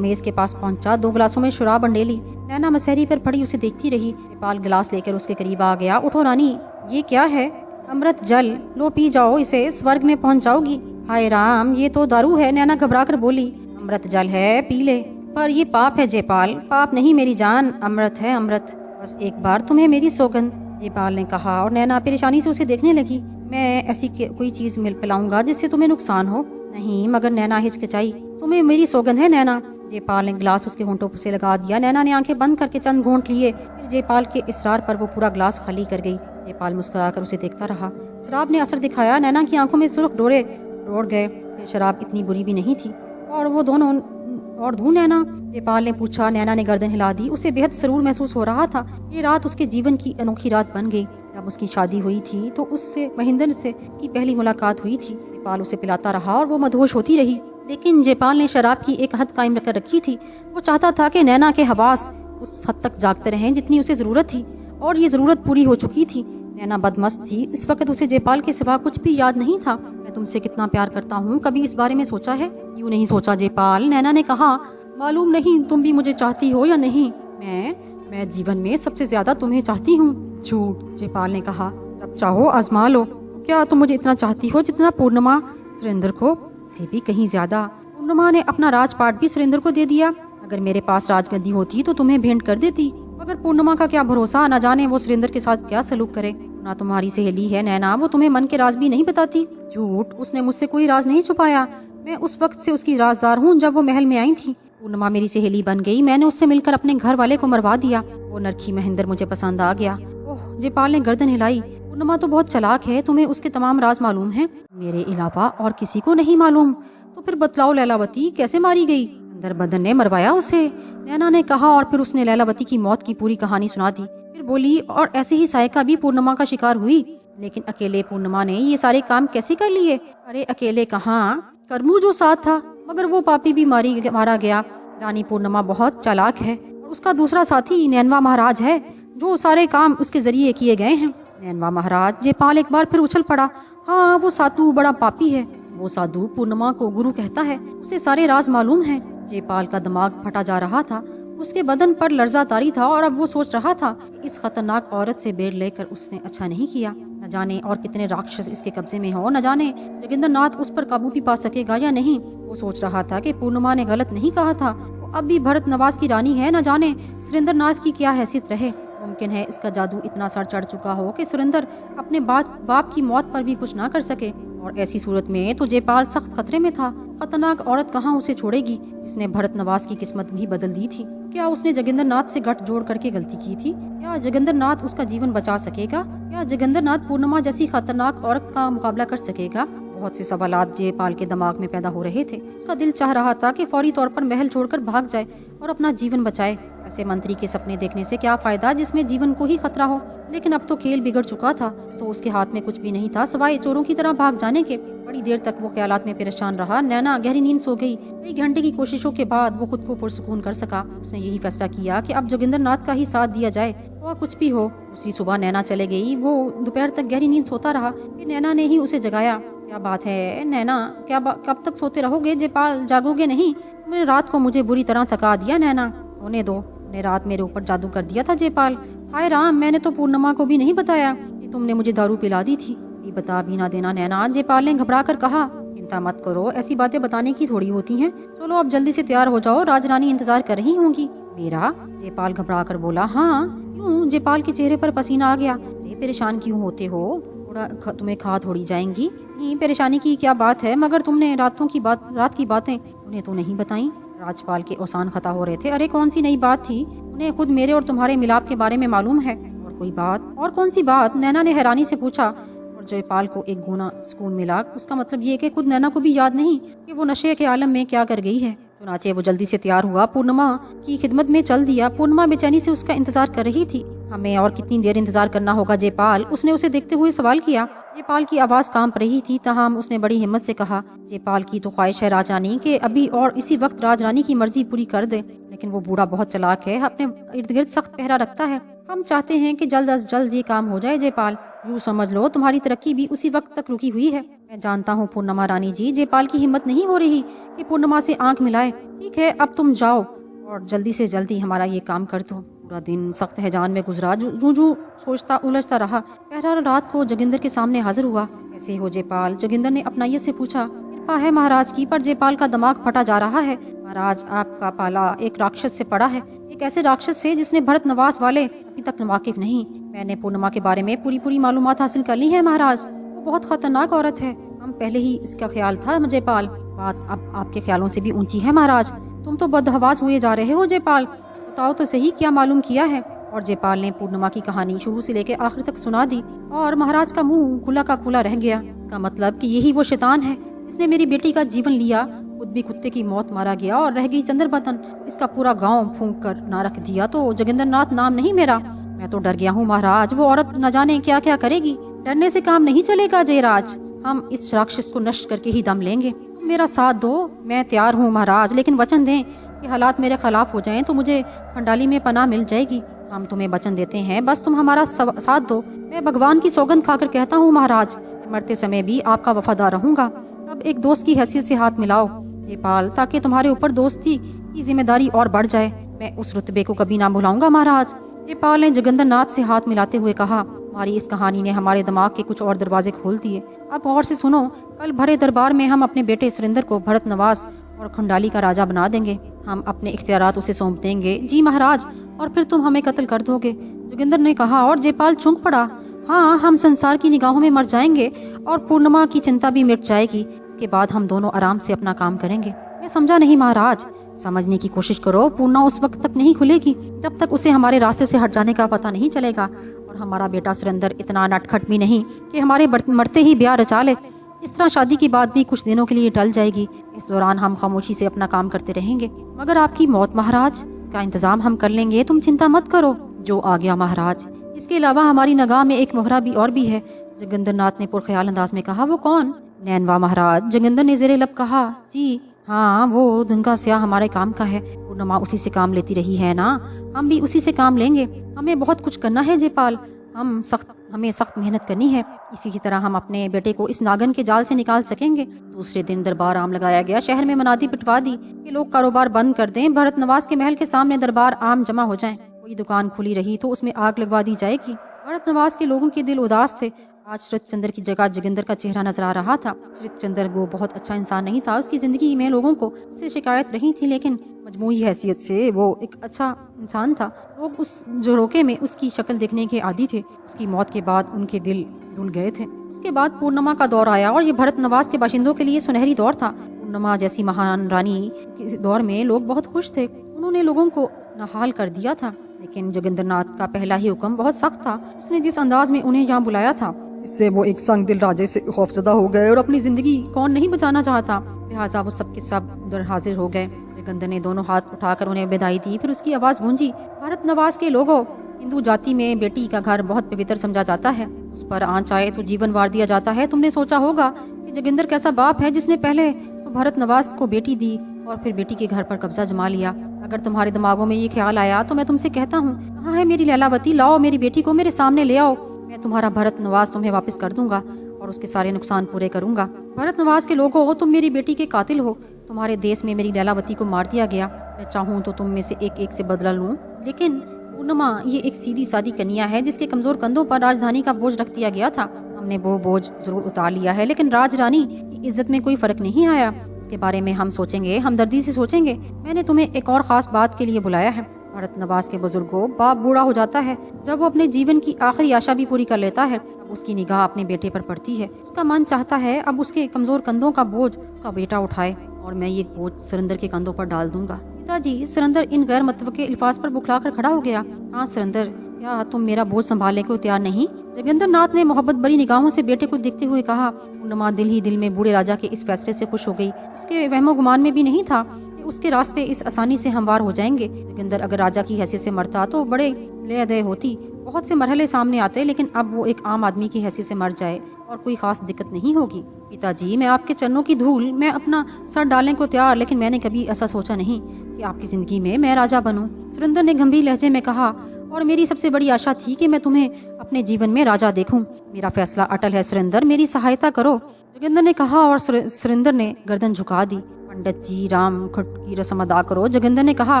मेज के पास पहुंचा, 2 गिलासों में शराब अंडेली। नैना मसहरी पर पड़ी उसे देखती रही। जयपाल गिलास लेकर उसके करीब आ गया। उठो रानी, ये क्या है? अमृत जल, लो पी जाओ, इसे स्वर्ग में पहुंच जाओगी। हाय राम, ये तो दारू है। नैना घबरा कर बोली। अमृत जल है, पी ले। पर ये पाप है जयपाल। पाप नहीं मेरी जान, अमृत है अमृत। बस एक बार तुम्हें मेरी सौगंध, जयपाल ने कहा और नैना परेशानी से उसे देखने लगी। मैं ऐसी कोई चीज मिल पिलाऊंगा जिससे तुम्हें नुकसान हो? नहीं, मगर नैना हिचकिचाई। तुम्हें मेरी सौगंध है नैना। जयपाल ने गिलास उसके होंठों से लगा दिया। नैना ने आंखें बंद करके चंद घूंट लिए। फिर जयपाल के इसरार पर वो पूरा गिलास खाली कर गई। जयपाल मुस्कुराकर उसे देखता रहा। शराब ने असर दिखाया। नैना की आंखों में सुर्ख डोरे दौड़ गए। फिर शराब इतनी बुरी भी नहीं थी। और धू नैना? जयपाल ने पूछा। नैना ने गर्दन हिला दी। उसे बेहद सरूर महसूस हो रहा था। ये रात उसके जीवन की अनोखी रात बन गई। जब उसकी शादी हुई थी तो उससे महेंद्र से उसकी पहली मुलाकात हुई थी। जयपाल उसे पिलाता रहा और वो मदहोश होती रही। लेकिन जयपाल ने शराब की एक हद कायम कर रखी थी। वो चाहता था कि नैना के हवास उस हद तक जागते रहें जितनी उसे जरूरत थी, और ये जरूरत पूरी हो चुकी थी। नैना बदमस्त थी। इस वक्त उसे जयपाल के सिवा कुछ भी याद नहीं था। मैं तुमसे कितना प्यार करता हूँ, कभी इस बारे में सोचा है? क्यों नहीं सोचा जयपाल? नैना ने कहा। मालूम नहीं तुम भी मुझे चाहती हो या नहीं। मैं जीवन में सबसे ज्यादा तुम्हें चाहती हूँ। झूठ, जयपाल ने कहा। जब चाहो आजमा लो। क्या तुम मुझे इतना चाहती हो जितना पूर्णिमा सुरेंद्र को? से भी कहीं ज्यादा। पूर्णिमा ने अपना राजपाट भी सुरेंद्र को दे दिया। अगर मेरे पास राजगद्दी होती तो तुम्हें भेंट कर देती, मगर पूर्णिमा का क्या भरोसा, न जाने वो सुरेंद्र के साथ क्या सलूक करे। ना तुम्हारी सहेली है नैना, वो तुम्हें मन के राज भी नहीं बताती। झूठ, उसने मुझसे कोई राज नहीं छुपाया। मैं उस वक्त से उसकी राजदार हूँ जब वो महल में आई थी। पूर्णिमा मेरी सहेली बन गई। मैंने उससे मिलकर अपने घर वाले को मरवा दिया। वो नरखी महेंद्र मुझे पसंद आ गया। ओह, जयपाल ने गर्दन हिलाई। पूर्णिमा तो बहुत चालाक है। तुम्हें उसके तमाम राज मालूम हैं? मेरे अलावा और किसी को नहीं मालूम। तो फिर बतलाओ, लैलावती कैसे मारी गई? अंदर बदन ने मरवाया उसे, नैना ने कहा, और फिर उसने लैलावती की मौत की पूरी कहानी सुना दी। फिर बोली, और ऐसे ही सायका भी पूर्णिमा का शिकार हुई। लेकिन अकेले पूर्णिमा ने ये सारे काम कैसे कर लिए? अरे अकेले कहाँ, करमू जो साथ था, मगर वो पापी भी मारा गया। रानी पूर्णिमा बहुत चालाक है, और उसका दूसरा साथी नैनवा महाराज है, जो सारे काम उसके जरिए किए गए हैं। नैनवा महाराज? जयपाल एक बार फिर उछल पड़ा। हाँ, वो साधु बड़ा पापी है। वो साधु पूर्णिमा को गुरु कहता है। उसे सारे राज मालूम है। जयपाल का दिमाग फटा जा रहा था। उसके बदन पर लर्जा तारी था, और अब वो सोच रहा था कि इस खतरनाक औरत से बैर लेकर उसने अच्छा नहीं किया। न जाने और कितने राक्षस इसके कब्जे में हो, न जाने जोगिंदर नाथ उस पर काबू भी पा सकेगा या नहीं। वो सोच रहा था कि पूर्णिमा ने गलत नहीं कहा था। वो अब भी भरत नवाज की रानी है। न जाने सुरेंद्र नाथ की क्या हैसियत रहे। मुमकिन है इसका जादू इतना सर चढ़ चुका हो कि सुरेंद्र अपने बाप की मौत पर भी कुछ ना कर सके। और ऐसी सूरत में तो जयपाल सख्त खतरे में था। खतरनाक औरत कहाँ उसे छोड़ेगी, जिसने भरत नवाज की किस्मत भी बदल दी थी। क्या उसने जोगिंदर नाथ से गठ जोड़ करके गलती की थी? क्या जोगिंदर नाथ उसका जीवन बचा सकेगा? क्या जोगिंदर नाथ पूर्णिमा जैसी खतरनाक औरत का मुकाबला कर सकेगा? बहुत से सवालात जयपाल के दिमाग में पैदा हो रहे थे। उसका दिल चाह रहा था कि फौरी तौर पर महल छोड़कर भाग जाए और अपना जीवन बचाए। ऐसे मंत्री के सपने देखने से क्या फायदा जिसमें जीवन को ही खतरा हो। लेकिन अब तो खेल बिगड़ चुका था, तो उसके हाथ में कुछ भी नहीं था सिवाय चोरों की तरह भाग जाने के। बड़ी देर तक वो ख्यालात में परेशान रहा। नैना गहरी नींद सो गई। कई घंटे की कोशिशों के बाद वो खुद को पुरसुकून कर सका। उसने यही फैसला किया कि अब जोगिंदर नाथ का ही साथ दिया जाए, और कुछ भी हो। दूसरी सुबह नैना चले गई। वो दोपहर तक गहरी नींद सोता रहा। फिर नैना ने ही उसे जगाया। क्या बात है नैना, कब तक सोते रहोगे? जयपाल, जागोगे नहीं? तुमने रात को मुझे बुरी तरह थका दिया नैना। सोने दो, तुमने रात मेरे ऊपर जादू कर दिया था जयपाल। हाय राम, मैंने तो पूर्णिमा को भी नहीं बताया कि तुमने मुझे दारू पिला दी थी। ये बता भी ना देना नैना, जयपाल ने घबरा कर कहा। चिंता मत करो, ऐसी बातें बताने की थोड़ी होती हैं। चलो अब जल्दी से तैयार हो जाओ, राजरानी इंतजार कर रही होंगी। मेरा? जयपाल घबरा कर बोला। हाँ। क्यों? जयपाल के चेहरे पर पसीना आ गया। अरे परेशान क्यों होते हो? थोड़ा तुम्हें खा थोड़ी जाएंगी। नहीं, परेशानी की क्या बात है, मगर तुमने रात की बातें उन्हें तो नहीं बताई। राजपाल के ओसान खता हो रहे थे। अरे कौन सी नई बात थी? उन्हें खुद मेरे और तुम्हारे मिलाप के बारे में मालूम है। और कोई बात? और कौन सी बात? नैना ने हैरानी से पूछा। और जयपाल को एक गुना सुकून मिला। उसका मतलब ये कि खुद नैना को भी याद नहीं कि वो नशे के आलम में क्या कर गई है। चुनाचे वो जल्दी से तैयार हुआ, पूर्णिमा की खिदमत में चल दिया। पूर्णिमा बेचैनी से उसका इंतजार कर रही थी। हमें और कितनी देर इंतजार करना होगा जयपाल? उसने उसे देखते हुए सवाल किया। जयपाल की आवाज कांप रही थी, तहाम उसने बड़ी हिम्मत से कहा। जयपाल की तो ख्वाहिश है राजरानी के अभी और इसी वक्त राजरानी की मर्जी पूरी कर दे, लेकिन वो बूढ़ा बहुत चालाक है, अपने इर्द गिर्द सख्त पहरा रखता है। हम चाहते हैं कि जल्द अज जल्द ये काम हो जाए जयपाल। यूँ समझ लो तुम्हारी तरक्की भी उसी वक्त तक रुकी हुई है। मैं जानता हूँ पूर्णिमा रानी जी, जयपाल की हिम्मत नहीं हो रही कि पूर्णिमा से आंख मिलाए। ठीक है, अब तुम जाओ और जल्दी से जल्दी हमारा ये काम कर दो। पूरा दिन सख्त हैजान में गुजरा। जूझू सोचता उलझता रहा। पहला रात को जोगिंदर के सामने हाजिर हुआ। कैसे हो जयपाल? जोगिंदर ने अपनाइयत से पूछा। कृपा है महाराज की, पर जयपाल का दिमाग फटा जा रहा है। महाराज, आपका पाला एक राक्षस से पड़ा है, एक ऐसे राक्षस से जिसने भरत नवास वाले अभी तक वाकिफ नहीं। मैंने पूर्णिमा के बारे में पूरी मालूमात हासिल कर ली है महाराज। वो बहुत खतरनाक औरत है। हम पहले ही इसका ख्याल था जयपाल। बात अब आपके ख्यालों से भी ऊंची है महाराज। तुम तो बदहवास हुए जा रहे हो जयपाल। बताओ तो सही, क्या मालूम किया है? और जयपाल ने पूर्णिमा की कहानी शुरू से लेकर आखिर तक सुना दी और महाराज का मुंह खुला का खुला रह गया। इसका मतलब कि यही वो शैतान है जिसने मेरी बेटी का जीवन लिया, खुद भी कुत्ते की मौत मारा गया और रह गई चंद्र बतन। इसका पूरा गांव फूंक कर ना रख दिया तो जोगिंदर नाथ नाम नहीं मेरा। मैं तो डर गया हूँ महाराज, वो औरत न जाने क्या क्या करेगी। डरने से काम नहीं चलेगा जयराज, हम इस राक्षस को नष्ट करके ही दम लेंगे। तुम मेरा साथ दो, मैं तैयार हूँ महाराज, लेकिन वचन दें कि हालात मेरे खिलाफ हो जाएं तो मुझे खंडाली में पनाह मिल जाएगी। हम तुम्हें वचन देते हैं, बस तुम हमारा साथ दो। मैं भगवान की सौगंध खाकर कहता हूँ महाराज, मरते समय भी आपका वफादार रहूंगा। अब एक दोस्त की हैसियत से हाथ मिलाओ जयपाल, ताकि तुम्हारे ऊपर दोस्ती की जिम्मेदारी और बढ़ जाए। मैं उस रुतबे को कभी ना भुलाऊंगा महाराज। जयपाल ने जोगिंदर नाथ से हाथ मिलाते हुए कहा। हमारी इस कहानी ने हमारे दिमाग के कुछ और दरवाजे खोल दिए। अब गौर से सुनो, कल भरे दरबार में हम अपने बेटे सुरेंद्र को भरत नवास और खंडाली का राजा बना देंगे। हम अपने इख्तियारात उसे सौंप देंगे। जी महाराज, और फिर तुम हमें कत्ल कर दोगे? जोगिंदर ने कहा और जयपाल चौंक पड़ा। हाँ, हम संसार की निगाहों में मर जाएंगे और पूर्णिमा की चिंता भी मिट जाएगी। इसके बाद हम दोनों आराम से अपना काम करेंगे। मैं समझा नहीं महाराज। समझने की कोशिश करो। पूर्णिमा उस वक्त तक नहीं खुलेगी जब तक उसे हमारे रास्ते से हट जाने का पता नहीं चलेगा। और हमारा बेटा सुरेंद्र इतना नटखट भी नहीं कि हमारे मरते ही ब्याह रचा ले। इस तरह शादी की बात भी कुछ दिनों के लिए टल जाएगी। इस दौरान हम खामोशी से अपना काम करते रहेंगे। मगर आपकी मौत महाराज, इसका इंतजाम हम कर लेंगे, तुम चिंता मत करो। जो आ गया महाराज। इसके अलावा हमारी निगाह में एक मोहरा भी और भी है, जोगिंदर नाथ ने पुरख्याल अंदाज में कहा। वो कौन? नैनवा महाराज, जोगिंदर ने जेरे लब कहा। जी हाँ, वो दुनका स्याह हमारे काम का है। पूर्णिमा उसी से काम लेती रही है ना, हम भी उसी से काम लेंगे। हमें बहुत कुछ करना है जयपाल, हमें सख्त मेहनत करनी है। इसी की तरह हम अपने बेटे को इस नागन के जाल से निकाल सकेंगे। दूसरे दिन दरबार आम लगाया गया। शहर में मनादी पिटवा दी कि लोग कारोबार बंद कर दें। भरत नवास के महल के सामने दरबार आम जमा हो जाएं। कोई दुकान खुली रही तो उसमें आग लगवा दी जाएगी। भरत नवास के लोगों के दिल उदास थे। आज श्रीचंद्र की जगह जोगिंदर का चेहरा नजर आ रहा था। श्रीचंद्र वो बहुत अच्छा इंसान नहीं था। उसकी जिंदगी में लोगों को उससे शिकायत रही थी, लेकिन मजमूई हैसियत से वो एक अच्छा इंसान था। लोग उस झरोके में उसकी शक्ल देखने के आदी थे। उसकी मौत के बाद उनके दिल धुल गए थे। उसके बाद पूर्णिमा का दौर आया और ये भरत नवास के बाशिंदों के लिए सुनहरी दौर था। पूर्णिमा जैसी महान रानी के दौर में लोग बहुत खुश थे। उन्होंने लोगों को नहाल कर दिया था। लेकिन जोगिंदर नाथ का पहला ही हुक्म बहुत सख्त था। उसने जिस अंदाज में उन्हें यहाँ बुलाया था, इससे वो एक संग दिल राजे से खौफजदा हो गए और अपनी जिंदगी कौन नहीं बचाना चाहता। लिहाजा वो सबके सब उधर हाजिर हो गए। जोगिंदर ने दोनों हाथ उठाकर उन्हें विदाई दी। फिर उसकी आवाज गूंजी, भरत नवास के लोगों, हिंदू जाति में बेटी का घर बहुत पवित्र समझा जाता है। उस पर आंच आए तो जीवन वार दिया जाता है। तुमने सोचा होगा कि जोगिंदर कैसा बाप है जिसने पहले तो भरत नवास को बेटी दी और फिर बेटी के घर पर कब्जा जमा लिया। अगर तुम्हारे दिमागों में ये ख्याल आया तो मैं तुमसे कहता हूँ, कहाँ है मेरी लैलावती? लाओ मेरी बेटी को मेरे सामने ले आओ। मैं तुम्हारा भरत नवास तुम्हें वापस कर दूंगा और उसके सारे नुकसान पूरे करूंगा। भरत नवास के लोगों, तुम मेरी बेटी के कातिल हो। तुम्हारे देश में मेरी लैलावती को मार दिया गया। मैं चाहूँ तो तुम में से एक से बदला लूं, लेकिन पूर्णिमा ये एक सीधी सादी कन्या है जिसके कमजोर कंधों पर राजधानी का बोझ रख दिया गया था। हमने वो बोझ जरूर उतार लिया है, लेकिन राज रानी की इज्जत में कोई फर्क नहीं आया। इसके बारे में हम सोचेंगे, हमदर्दी से सोचेंगे। मैंने तुम्हें एक और खास बात के लिए बुलाया है। भरत नवास के बुजुर्गों, बाप बूढ़ा हो जाता है। जब वो अपने जीवन की आखिरी आशा भी पूरी कर लेता है, अब उसकी निगाह अपने बेटे पर पड़ती है। उसका मन चाहता है अब उसके कमजोर कंधों का बोझ उसका बेटा उठाए और मैं ये बोझ सुरेंद्र के कंधों पर डाल दूंगा। पिताजी, सुरेंद्र इन गैर मतव के अल्फाज पर बुखलाकर खड़ा हो गया। हाँ सुरेंद्र, क्या तुम मेरा बोझ संभालने को तैयार नहीं? जोगिंदर नाथ ने मोहब्बत भरी निगाहों से बेटे को देखते हुए कहा। पूर्णिमा दिल ही दिल में बूढ़े राजा के इस फैसले से खुश हो गई। उसके वहमो गुमान में भी नहीं था कि उसके रास्ते इस आसानी से हमवार हो जाएंगे। जोगिंदर अगर राजा की हैसियत से मरता तो बड़े लेदे होती, बहुत से मरहले सामने आते, लेकिन अब वो एक आम आदमी की हैसियत से मर जाए और कोई खास दिक्कत नहीं होगी। पिताजी, मैं आपके चरणों की धूल मैं अपना सर डालने को तैयार, लेकिन मैंने कभी ऐसा सोचा नहीं कि आपकी जिंदगी में मैं राजा बनूं। सुरेंद्र ने गंभीर लहजे में कहा और मेरी सबसे बड़ी आशा थी कि मैं तुम्हें अपने जीवन में राजा देखूं। मेरा फैसला अटल है सुरेंद्र, मेरी सहायता करो। जोगिंदर ने कहा और सुरेंद्र ने गर्दन झुका दी। पंडित जी, राम खट की रस्म अदा करो, जोगिंदर ने कहा।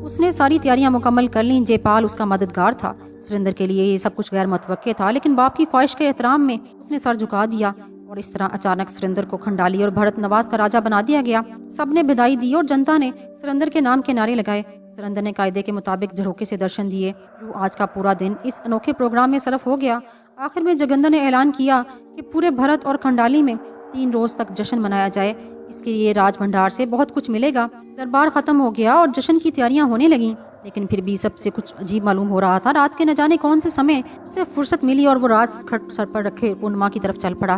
उसने सारी तैयारियां मुकम्मल कर लीं। जयपाल उसका मददगार था। सुरेंद्र के लिए ये सब कुछ गैर मुतवक्के था, लेकिन बाप की ख्वाहिश के एहतराम में उसने सर झुका दिया और इस तरह अचानक सुरेंद्र को खंडाली और भरत नवाज का राजा बना दिया गया। सबने विदाई दी और जनता ने सुरेंद्र के नाम के नारे लगाए। सुरेंद्र ने कायदे के मुताबिक झरोखे से दर्शन दिए। आज का पूरा दिन इस अनोखे प्रोग्राम में सरफ हो गया। आखिर में जोगिंदर ने ऐलान किया कि पूरे भरत और खंडाली में 3 रोज तक जश्न मनाया जाए। इसके लिए राज भंडार से बहुत कुछ मिलेगा। दरबार खत्म हो गया और जश्न की तैयारियां होने लगी, लेकिन फिर भी सबसे कुछ अजीब मालूम हो रहा था। रात के न जाने कौन से समय उसे फुर्सत मिली और वो राज खट सर पर रखे पूर्णिमा की तरफ चल पड़ा।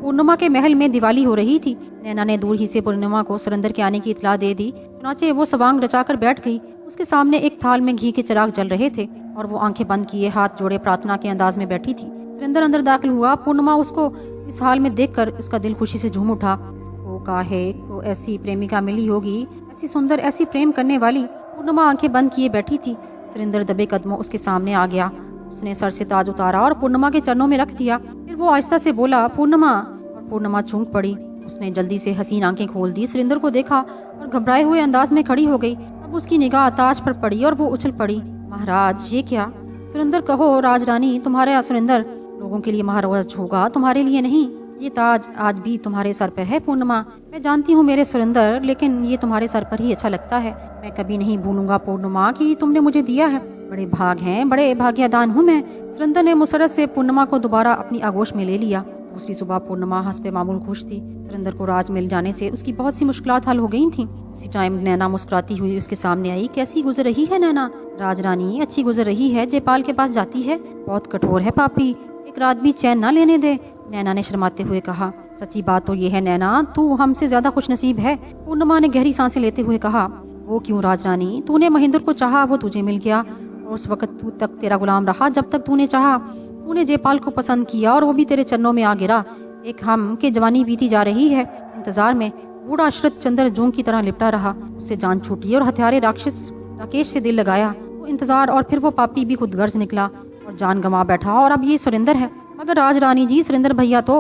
पूर्णिमा के महल में दिवाली हो रही थी। नैना ने दूर ही से पूर्णिमा को सुरेंद्र के आने की इतला दे दी। चुनाचे वो सवांग रचाकर बैठ गई। उसके सामने एक थाल में घी के चिराग जल रहे थे और वो आंखें बंद किए हाथ जोड़े प्रार्थना के अंदाज में बैठी थी। सुरेंद्र अंदर दाखिल हुआ। पूर्णिमा उसको इस हाल में देखकर उसका दिल खुशी से झूम उठा। वो काहे को ऐसी प्रेमिका मिली होगी, ऐसी सुंदर, ऐसी प्रेम करने वाली। पूर्णिमा आंखें बंद किए बैठी थी। सुरेंद्र दबे कदमों उसके सामने आ गया। उसने सर से ताज उतारा और पूर्णिमा के चरणों में रख दिया। फिर वो आहिस्ता से बोला, पूर्णिमा। और पूर्णिमा चूक पड़ी। उसने जल्दी से हसीन आंखें खोल दी, सुरेंद्र को देखा और घबराए हुए अंदाज में खड़ी हो गई। अब उसकी निगाह ताज पर पड़ी और वो उछल पड़ी। महाराज, ये क्या? सुरेंद्र, कहो राजरानी। तुम्हारे सुरेंद्र लोगों के लिए महाराज होगा, तुम्हारे लिए नहीं। ये ताज आज भी तुम्हारे सर पर है पूर्णिमा। मैं जानती हूँ मेरे सुरेंद्र, लेकिन ये तुम्हारे सर पर ही अच्छा लगता है। मैं कभी नहीं भूलूंगा पूर्णिमा कि तुमने मुझे दिया है। बड़े भाग हैं, बड़े भाग्यदान हूँ मैं। सुरेंद्र ने मुसरत से पूर्णिमा को दोबारा अपनी आगोश में ले लिया। दूसरी सुबह पूर्णिमा हंसपे मामूल खुश थी। सुरेंद्र को राज मिल जाने से उसकी बहुत सी मुश्किलात हल हो गई थी। इसी टाइम नैना मुस्कुराती हुई उसके सामने आई। कैसी गुजर रही है नैना? राजरानी अच्छी गुजर रही है। जयपाल के पास जाती है, बहुत कठोर है पापी, एक रात भी चैन न लेने दे। नैना ने शर्माते हुए कहा। सच्ची बात तो ये है नैना, तू हमसे ज्यादा खुश नसीब है। पूर्णिमा ने गहरी सांसें लेते हुए कहा। वो क्यों राजरानी? तूने महेंद्र को चाहा, वो तुझे मिल गया और उस वक्त तू तक तेरा गुलाम रहा जब तक तूने चाहा। तूने जयपाल को पसंद किया और वो भी तेरे चरणों में आ गिरा। एक हम के जवानी बीती जा रही है। इंतजार में बूढ़ा अशरत चंद्र जोंग की तरह लिपटा रहा। उससे जान छूटी और हथियारे राकेश से दिल लगाया। वो इंतजार और फिर वो पापी भी खुद गर्ज निकला और जान गंवा बैठा। और अब ये सुरेंद्र है। मगर राजरानी जी, सुरेंद्र भैया तो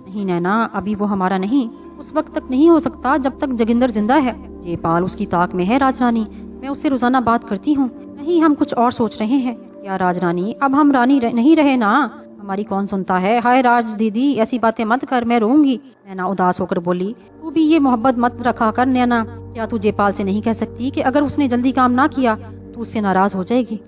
नहीं नैना, अभी वो हमारा नहीं। उस वक्त तक नहीं हो सकता जब तक जोगिंदर जिंदा है। जयपाल उसकी ताक में है राजरानी। मैं उससे रोजाना बात करती हूँ। नहीं, हम कुछ और सोच रहे हैं। क्या राजरानी? अब हम रानी नहीं रहे ना, हमारी कौन सुनता है। हाय राज दीदी, ऐसी बातें मत कर, मैं रोऊंगी। नैना उदास होकर बोली। तू भी ये मोहब्बत मत रखा कर नैना। क्या तू जयपाल से नहीं कह सकती कि अगर उसने जल्दी काम ना किया तो उससे नाराज हो जाएगी?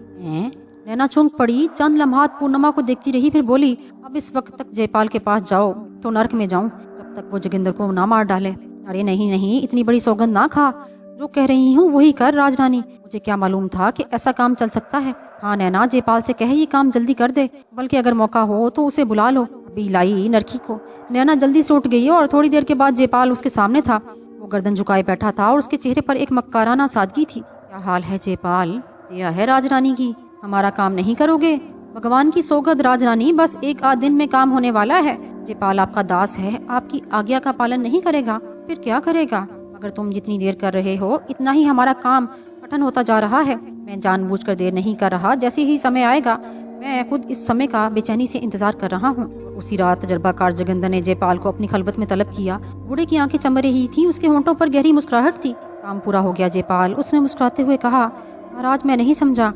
नैना चौंक पड़ी। चंद लम्हात पूर्णिमा को देखती रही, फिर बोली, अब इस वक्त तक जयपाल के पास जाओ तो नर्क में जाऊं, जब तक वो जोगिंदर को ना मार डाले। अरे नहीं नहीं, इतनी बड़ी सौगंध ना खा। जो कह रही हूँ वही कर राजरानी। मुझे क्या मालूम था कि ऐसा काम चल सकता है। हाँ नैना, जयपाल से कहे ये काम जल्दी कर दे, बल्कि अगर मौका हो तो उसे बुला लो। अभी लाई नरकी को। नैना जल्दी से उठ गई और थोड़ी देर के बाद जयपाल उसके सामने था। वो गर्दन झुकाए बैठा था और उसके चेहरे पर एक मक्काराना सादगी थी। क्या हाल है जयपाल? दिया है राजरानी की। हमारा काम नहीं करोगे? भगवान की सौगंध राजरानी, बस 1 आध दिन में काम होने वाला है। जयपाल आपका दास है, आपकी आज्ञा का पालन नहीं करेगा फिर क्या करेगा? अगर तुम जितनी देर कर रहे हो इतना ही हमारा काम कठिन होता जा रहा है। मैं जानबूझकर देर नहीं कर रहा। जैसे ही समय आएगा, मैं खुद इस समय का बेचैनी से इंतजार कर रहा हूँ। उसी रात तजर्बाकार जोगिंदर ने जयपाल को अपनी खलवत में तलब किया। बूढ़े की आंखें चमक रही थी, उसके होंठों पर गहरी मुस्कुराहट थी। काम पूरा हो गया जयपाल, उसने मुस्कुराते हुए कहा। महाराज, मैं नहीं समझा।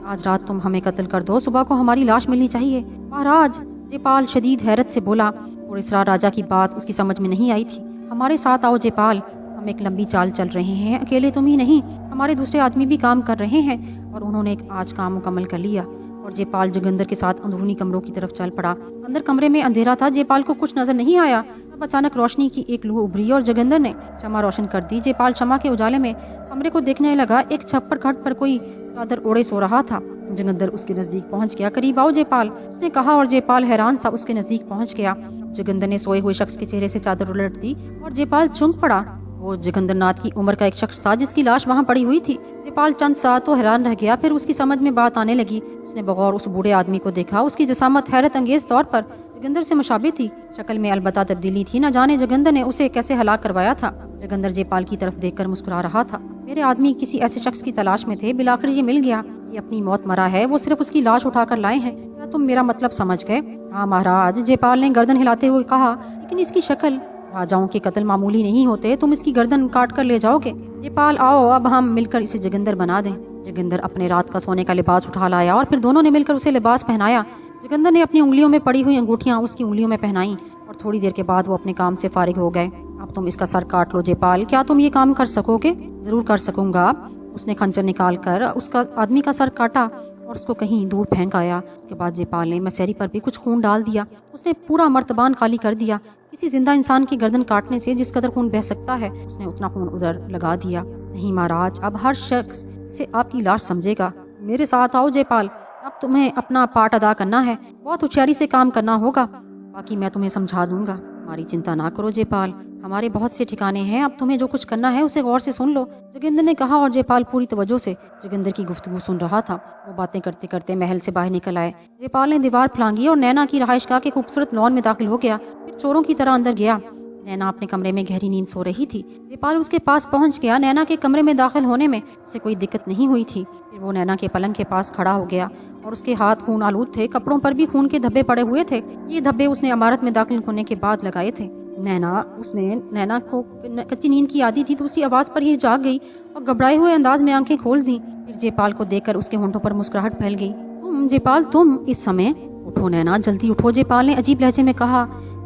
आज रात तुम हमें कत्ल कर दो, सुबह को हमारी लाश मिलनी चाहिए। महाराज, जयपाल शदीद हैरत से बोला। और इस राजा की बात उसकी समझ में नहीं आई थी। हमारे साथ आओ जयपाल, हम एक लंबी चाल चल रहे हैं। अकेले तुम ही नहीं, हमारे दूसरे आदमी भी काम कर रहे हैं। और उन्होंने आज काम मुकम्मल कर लिया। और जयपाल जोगिंदर के साथ अंदरूनी कमरों की तरफ चल पड़ा। अंदर कमरे में अंधेरा था, जयपाल को कुछ नजर नहीं आया। तब अचानक रोशनी की एक लू उभरी और जोगिंदर ने शमा रोशन कर दी। जयपाल शमा के उजाले में कमरे को देखने लगा। एक छप्पर खट पर कोई चादर ओढ़े सो रहा था। जोगिंदर उसके नजदीक पहुंच गया। करीब आओ जयपाल, उसने कहा और जयपाल हैरान सा उसके नजदीक पहुंच गया। जोगिंदर ने सोए हुए शख्स के चेहरे से चादर उलट दी और जयपाल चौंक पड़ा। वो जोगिंदर नाथ की उम्र का एक शख्स था जिसकी लाश वहाँ पड़ी हुई थी। जयपाल चंद सा तो हैरान रह गया, फिर उसकी समझ में बात आने लगी। उसने बगौर उस बूढ़े आदमी को देखा। उसकी जसामत हैरत अंगेज तौर पर जोगिंदर से मुशाबे थी। शक्ल में अलबत्ता तब्दीली थी। न जाने जोगिंदर ने उसे कैसे हलाक करवाया था। जोगिंदर जयपाल की तरफ देखकर मुस्कुरा रहा था। मेरे आदमी किसी ऐसे शख्स की तलाश में थे, बिलाखिर ये मिल गया। ये अपनी मौत मरा है, वो सिर्फ उसकी लाश उठाकर लाए हैं। क्या तुम मेरा मतलब समझ गए? हाँ महाराज, जयपाल ने गर्दन हिलाते हुए कहा। लेकिन इसकी शक्ल, राजाओं के कत्ल मामूली नहीं होते, तुम इसकी गर्दन काट कर ले जाओगे। जयपाल आओ, अब हम मिलकर इसे जोगिंदर बना दें। जोगिंदर अपने रात का सोने का लिबास उठा लाया और फिर दोनों ने मिलकर उसे लिबास पहनाया। जोगिंदर ने अपनी उंगलियों में पड़ी हुई अंगूठियां उसकी उंगलियों में पहनाई और थोड़ी देर के बाद वो अपने काम से फारिग हो गए। अब तुम इसका सर काट लो जयपाल, क्या तुम ये काम कर सकोगे? जरूर कर सकूंगा। उसने खंजर निकाल कर उसका आदमी का सर काटा और उसको कहीं दूर फेंक आया। उसके बाद जयपाल ने मसहरी पर भी कुछ खून डाल दिया। उसने पूरा मर्तबान खाली कर दिया। किसी जिंदा इंसान की गर्दन काटने से जिस कदर खून बह सकता है, उसने उतना खून उधर लगा दिया। नहीं महाराज, अब हर शख्स से आपकी लाश समझेगा। मेरे साथ आओ जयपाल, अब तुम्हें अपना पार्ट अदा करना है। बहुत होशियारी से काम करना होगा, बाकी मैं तुम्हें समझा दूंगा। हमारी चिंता ना करो जयपाल, हमारे बहुत से ठिकाने हैं। अब तुम्हें जो कुछ करना है उसे गौर से सुन लो, जोगिंदर ने कहा। और जयपाल पूरी तवज्जो से जोगिंदर की गुफ्तगू सुन रहा था। वो बातें करते करते महल से बाहर निकल आए। जयपाल ने दीवार फलांगी और नैना की रहायशगाह के खूबसूरत लॉन में दाखिल हो गया। फिर चोरों की तरह अंदर गया। नैना अपने कमरे में गहरी नींद सो रही थी। जयपाल उसके पास पहुंच गया। नैना के कमरे में दाखिल होने में उसे कोई दिक्कत नहीं हुई थी। फिर वो नैना के पलंग के पास खड़ा हो गया और उसके हाथ खून आलूद थे, कपड़ों पर भी खून के धब्बे पड़े हुए थे। ये धब्बे उसने इमारत में दाखिल होने के बाद लगाए थे। नैना को कच्ची नींद की आदत थी, तो उसकी आवाज पर ही जाग गई और घबराए हुए अंदाज में आंखें खोल दी। फिर जयपाल को देखकर उसके होंठों पर मुस्कुराहट फैल गई। तुम जयपाल, तुम इस समय? उठो नैना, जल्दी उठो, जयपाल ने अजीब लहजे में कहा।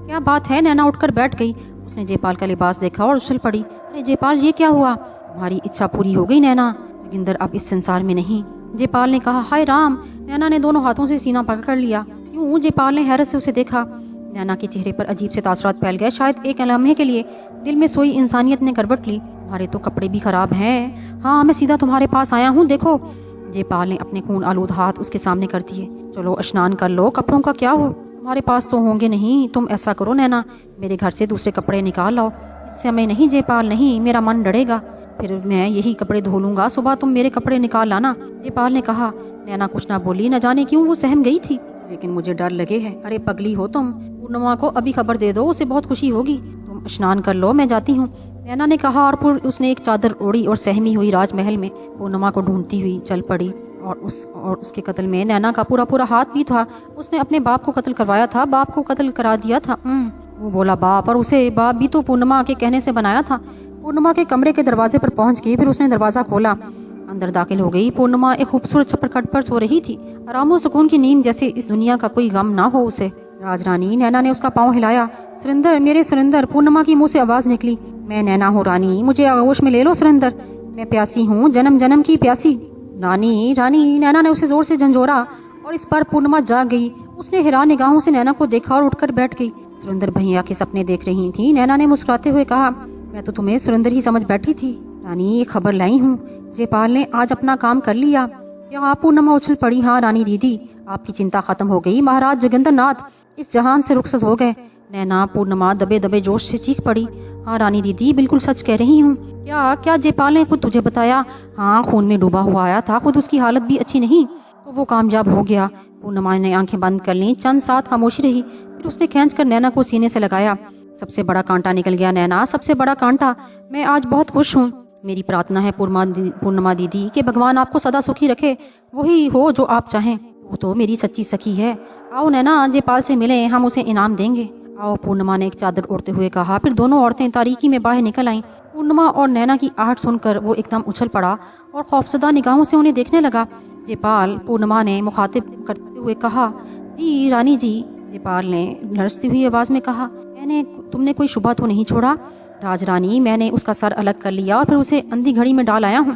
क्या बात है? नैना उठकर बैठ गई। उसने जयपाल का लिबास देखा और उछल पड़ी। अरे जयपाल, ये क्या हुआ? तुम्हारी इच्छा पूरी हो गई नैना, जोगिंदर अब इस संसार में नहीं, जयपाल ने कहा। हाय राम! नैना ने दोनों हाथों से सीना पकड़ लिया। क्यों? जयपाल ने हैरत से उसे देखा। नैना के चेहरे पर अजीब से तासुरात फैल गए। शायद एक लम्हे के लिए दिल में सोई इंसानियत ने करवट ली। तुम्हारे तो कपड़े भी खराब हैं। हाँ, मैं सीधा तुम्हारे पास आया हूँ, देखो। जयपाल ने अपने खून आलूद हाथ उसके सामने कर दिए। चलो स्नान कर लो, कपड़ों का क्या हो? तुम्हारे पास तो होंगे नहीं। तुम ऐसा करो नैना, मेरे घर से दूसरे कपड़े निकाल लाओ। इस समय नहीं जयपाल, नहीं, मेरा मन डरेगा। फिर मैं यही कपड़े धो लूंगा, सुबह तुम मेरे कपड़े निकाल लाना, जयपाल ने कहा। नैना कुछ ना बोली। न जाने क्यों वो सहम गई थी। लेकिन मुझे डर लगे है। अरे पगली हो तुम, पूर्णिमा को अभी खबर दे दो, उसे बहुत खुशी होगी। तुम स्नान कर लो, मैं जाती हूँ, नैना ने कहा। और फिर उसने एक चादर ओढ़ी और सहमी हुई राजमहल में पूर्णिमा को ढूंढती हुई चल पड़ी। और उसके कत्ल में नैना का पूरा हाथ भी था। उसने अपने बाप को कत्ल करवाया था, बाप को कत्ल करा दिया था। वो बोला बाप, और उसे बाप भी तो पूर्णिमा के कहने से बनाया था। पूर्णिमा के कमरे के दरवाजे पर पहुंच गई। फिर उसने दरवाजा खोला, अंदर दाखिल हो गई। पूर्णिमा एक खूबसूरत छप्परखट पर सो रही थी, आराम और सुकून की नींद, जैसे इस दुनिया का कोई गम ना हो उसे। राजरानी, नैना ने उसका पाँव हिलाया। सुरेंदर, मेरे सुरेंदर! पूर्णिमा की मुंह से आवाज निकली। मैं नैना हूँ रानी, मुझे आगोश में ले लो सुरेंदर, मैं प्यासी हूँ, जन्म जन्म की प्यासी। रानी, रानी! नैना ने उसे जोर से झंझोरा और इस बार पूर्णिमा जाग गई। उसने हैरान निगाहों से नैना को देखा और उठकर बैठ गई। सुरेंदर भैया के सपने देख रही थी, नैना ने मुस्कुराते हुए कहा। मैं तो तुम्हें सुरेंदर ही समझ बैठी थी। रानी, ये खबर लाई हूँ, जयपाल ने आज अपना काम कर लिया। क्या आप? पूर्णिमा उछल पड़ी। हाँ रानी दीदी, आपकी चिंता खत्म हो गई। महाराज जोगिंदर नाथ इस जहान से रुखसत हो गए। नैना, पूर्णिमा दबे दबे जोश से चीख पड़ी। हाँ रानी दीदी, बिल्कुल सच कह रही हूँ। क्या क्या जयपाल ने खुद तुझे बताया? हाँ, खून में डूबा हुआ आया था, खुद उसकी हालत भी अच्छी नहीं, तो वो कामयाब हो गया। पूर्णिमा ने आंखें बंद कर ली, चंद साथ खामोशी रही। फिर उसने खींचकर नैना को सीने से लगाया। सबसे बड़ा कांटा निकल गया नैना, सबसे बड़ा कांटा। मैं आज बहुत खुश हूँ। मेरी प्रार्थना है पूर्णिमा दीदी कि भगवान आपको सदा सुखी रखे, वही हो जो आप चाहें। वो तो मेरी सच्ची सखी है। आओ नैना, जयपाल से मिले, हम उसे इनाम देंगे। आओ, पूर्णिमा ने एक चादर ओढ़ते हुए कहा। फिर दोनों औरतें तारीकी में बाहर निकल आईं। पूर्णिमा और नैना की आहट सुनकर वो एकदम उछल पड़ा और खौफजदा निगाहों से उन्हें देखने लगा। जयपाल, पूर्णिमा ने मुखातिब करते हुए कहा। जी रानी जी, जयपाल ने लरजती हुई आवाज में कहा। तुमने कोई शुबा तो नहीं छोड़ा? राजरानी, मैंने उसका सर अलग कर लिया और फिर उसे अंधी घड़ी में डाल आया हूँ।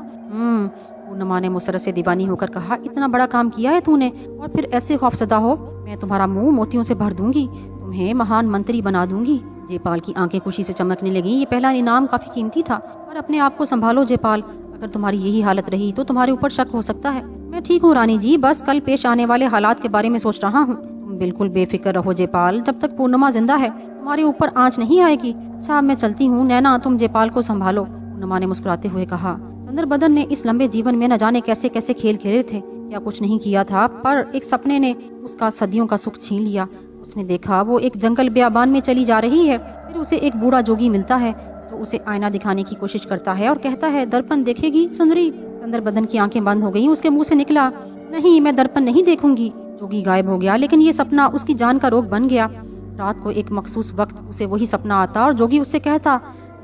पूर्णिमा ने मुसरत से दीवानी होकर कहा। इतना बड़ा काम किया है तूने, और फिर ऐसे खौफजदा हो? मैं तुम्हारा मुंह मोतियों से भर दूंगी, तुम्हें महान मंत्री बना दूंगी। जयपाल की आंखें खुशी से चमकने लगी। ये पहला इनाम काफी कीमती था, पर अपने आप को संभालो जयपाल, अगर तुम्हारी यही हालत रही तो तुम्हारे ऊपर शक हो सकता है। मैं ठीक हूँ रानी जी, बस कल पेश आने वाले हालात के बारे में सोच रहा हूँ। तुम बिल्कुल बेफिक्र रहो जयपाल, जब तक पूर्णिमा जिंदा है तुम्हारे ऊपर आंच नहीं आएगी। अच्छा, मैं चलती हूँ। नैना, तुम जयपाल को संभालो, पूर्णिमा ने मुस्कुराते हुए कहा। चंद्रबदन ने इस लंबे जीवन में न जाने कैसे कैसे खेल खेले थे, क्या कुछ नहीं किया था, पर एक सपने ने उसका सदियों का सुख छीन लिया। उसने देखा वो एक जंगल बियाबान में चली जा रही है। फिर उसे एक बूढ़ा जोगी मिलता है जो उसे आईना दिखाने की कोशिश करता है और कहता है, दर्पण देखेगी सुंदरी। चंद्रबदन की आंखें बंद हो गईं। उसके मुंह से निकला, नहीं, मैं दर्पण नहीं देखूंगी। जोगी गायब हो गया, लेकिन ये सपना उसकी जान का रोग बन गया। रात को एक मखसूस वक्त उसे वही सपना आता और जोगी उससे कहता,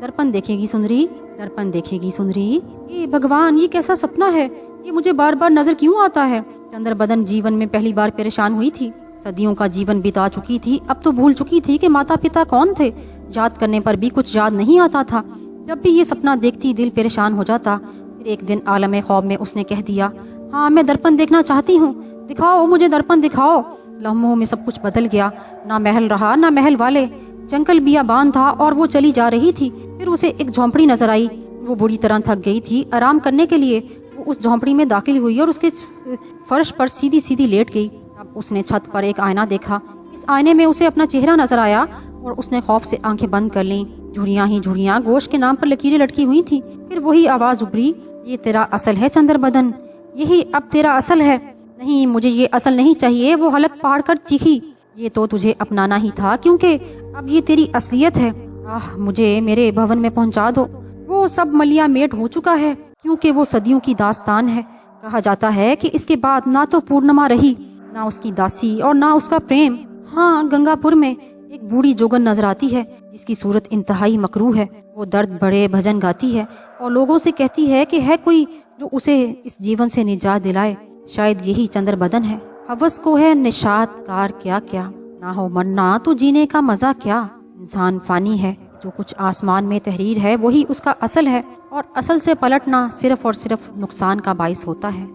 दर्पण देखेगी सुंदरी, दर्पण देखेगी सुंदरी। ये भगवान, ये कैसा सपना है? ये मुझे बार बार नजर क्यों आता है? चंद्रबदन जीवन में पहली बार परेशान हुई थी। सदियों का जीवन बिता चुकी थी, अब तो भूल चुकी थी कि माता पिता कौन थे। याद करने पर भी कुछ याद नहीं आता था। जब भी ये सपना देखती दिल परेशान हो जाता। फिर एक दिन आलम ख्वाब में उसने कह दिया, हाँ, मैं दर्पण देखना चाहती हूँ, दिखाओ मुझे दर्पण दिखाओ। लम्हों में सब कुछ बदल गया। ना महल रहा, ना महल वाले। जंगल बियाबान था और वो चली जा रही थी। फिर उसे एक झोंपड़ी नजर आई। वो बुरी तरह थक गई थी। आराम करने के लिए वो उस झोंपड़ी में दाखिल हुई और उसके फर्श पर सीधी सीधी लेट गई। अब उसने छत पर एक आईना देखा। इस आईने में उसे अपना चेहरा नजर आया और उसने खौफ से आंखें बंद कर लीं। झुर्रियां ही झुर्रियां, गोश्त के नाम पर लकीरें लटकी हुई थी। फिर वही आवाज उभरी, ये तेरा असल है चंद्रबदन, यही अब तेरा असल है। नहीं, मुझे ये असल नहीं चाहिए। वो हलक फाड़ कर चीखी, ये तो तुझे अपनाना ही था, क्योंकि अब ये तेरी असलियत है। आह, मुझे मेरे भवन में पहुंचा दो। वो सब मलिया मेट हो चुका है, क्योंकि वो सदियों की दास्तान है। कहा जाता है कि इसके बाद ना तो पूर्णिमा रही, ना उसकी दासी और ना उसका प्रेम। हाँ, गंगापुर में एक बूढ़ी जोगन नजर आती है जिसकी सूरत इंतहाई मकरूह है। वो दर्द भरे भजन गाती है और लोगों से कहती है कि है कोई जो उसे इस जीवन से निजात दिलाए। शायद यही चंद्रबदन है। हवस को है निशात कार क्या क्या, ना हो मरना तो जीने का मजा क्या। इंसान फानी है, जो कुछ आसमान में तहरीर है वही उसका असल है, और असल से पलटना सिर्फ और सिर्फ नुकसान का बाइस होता है।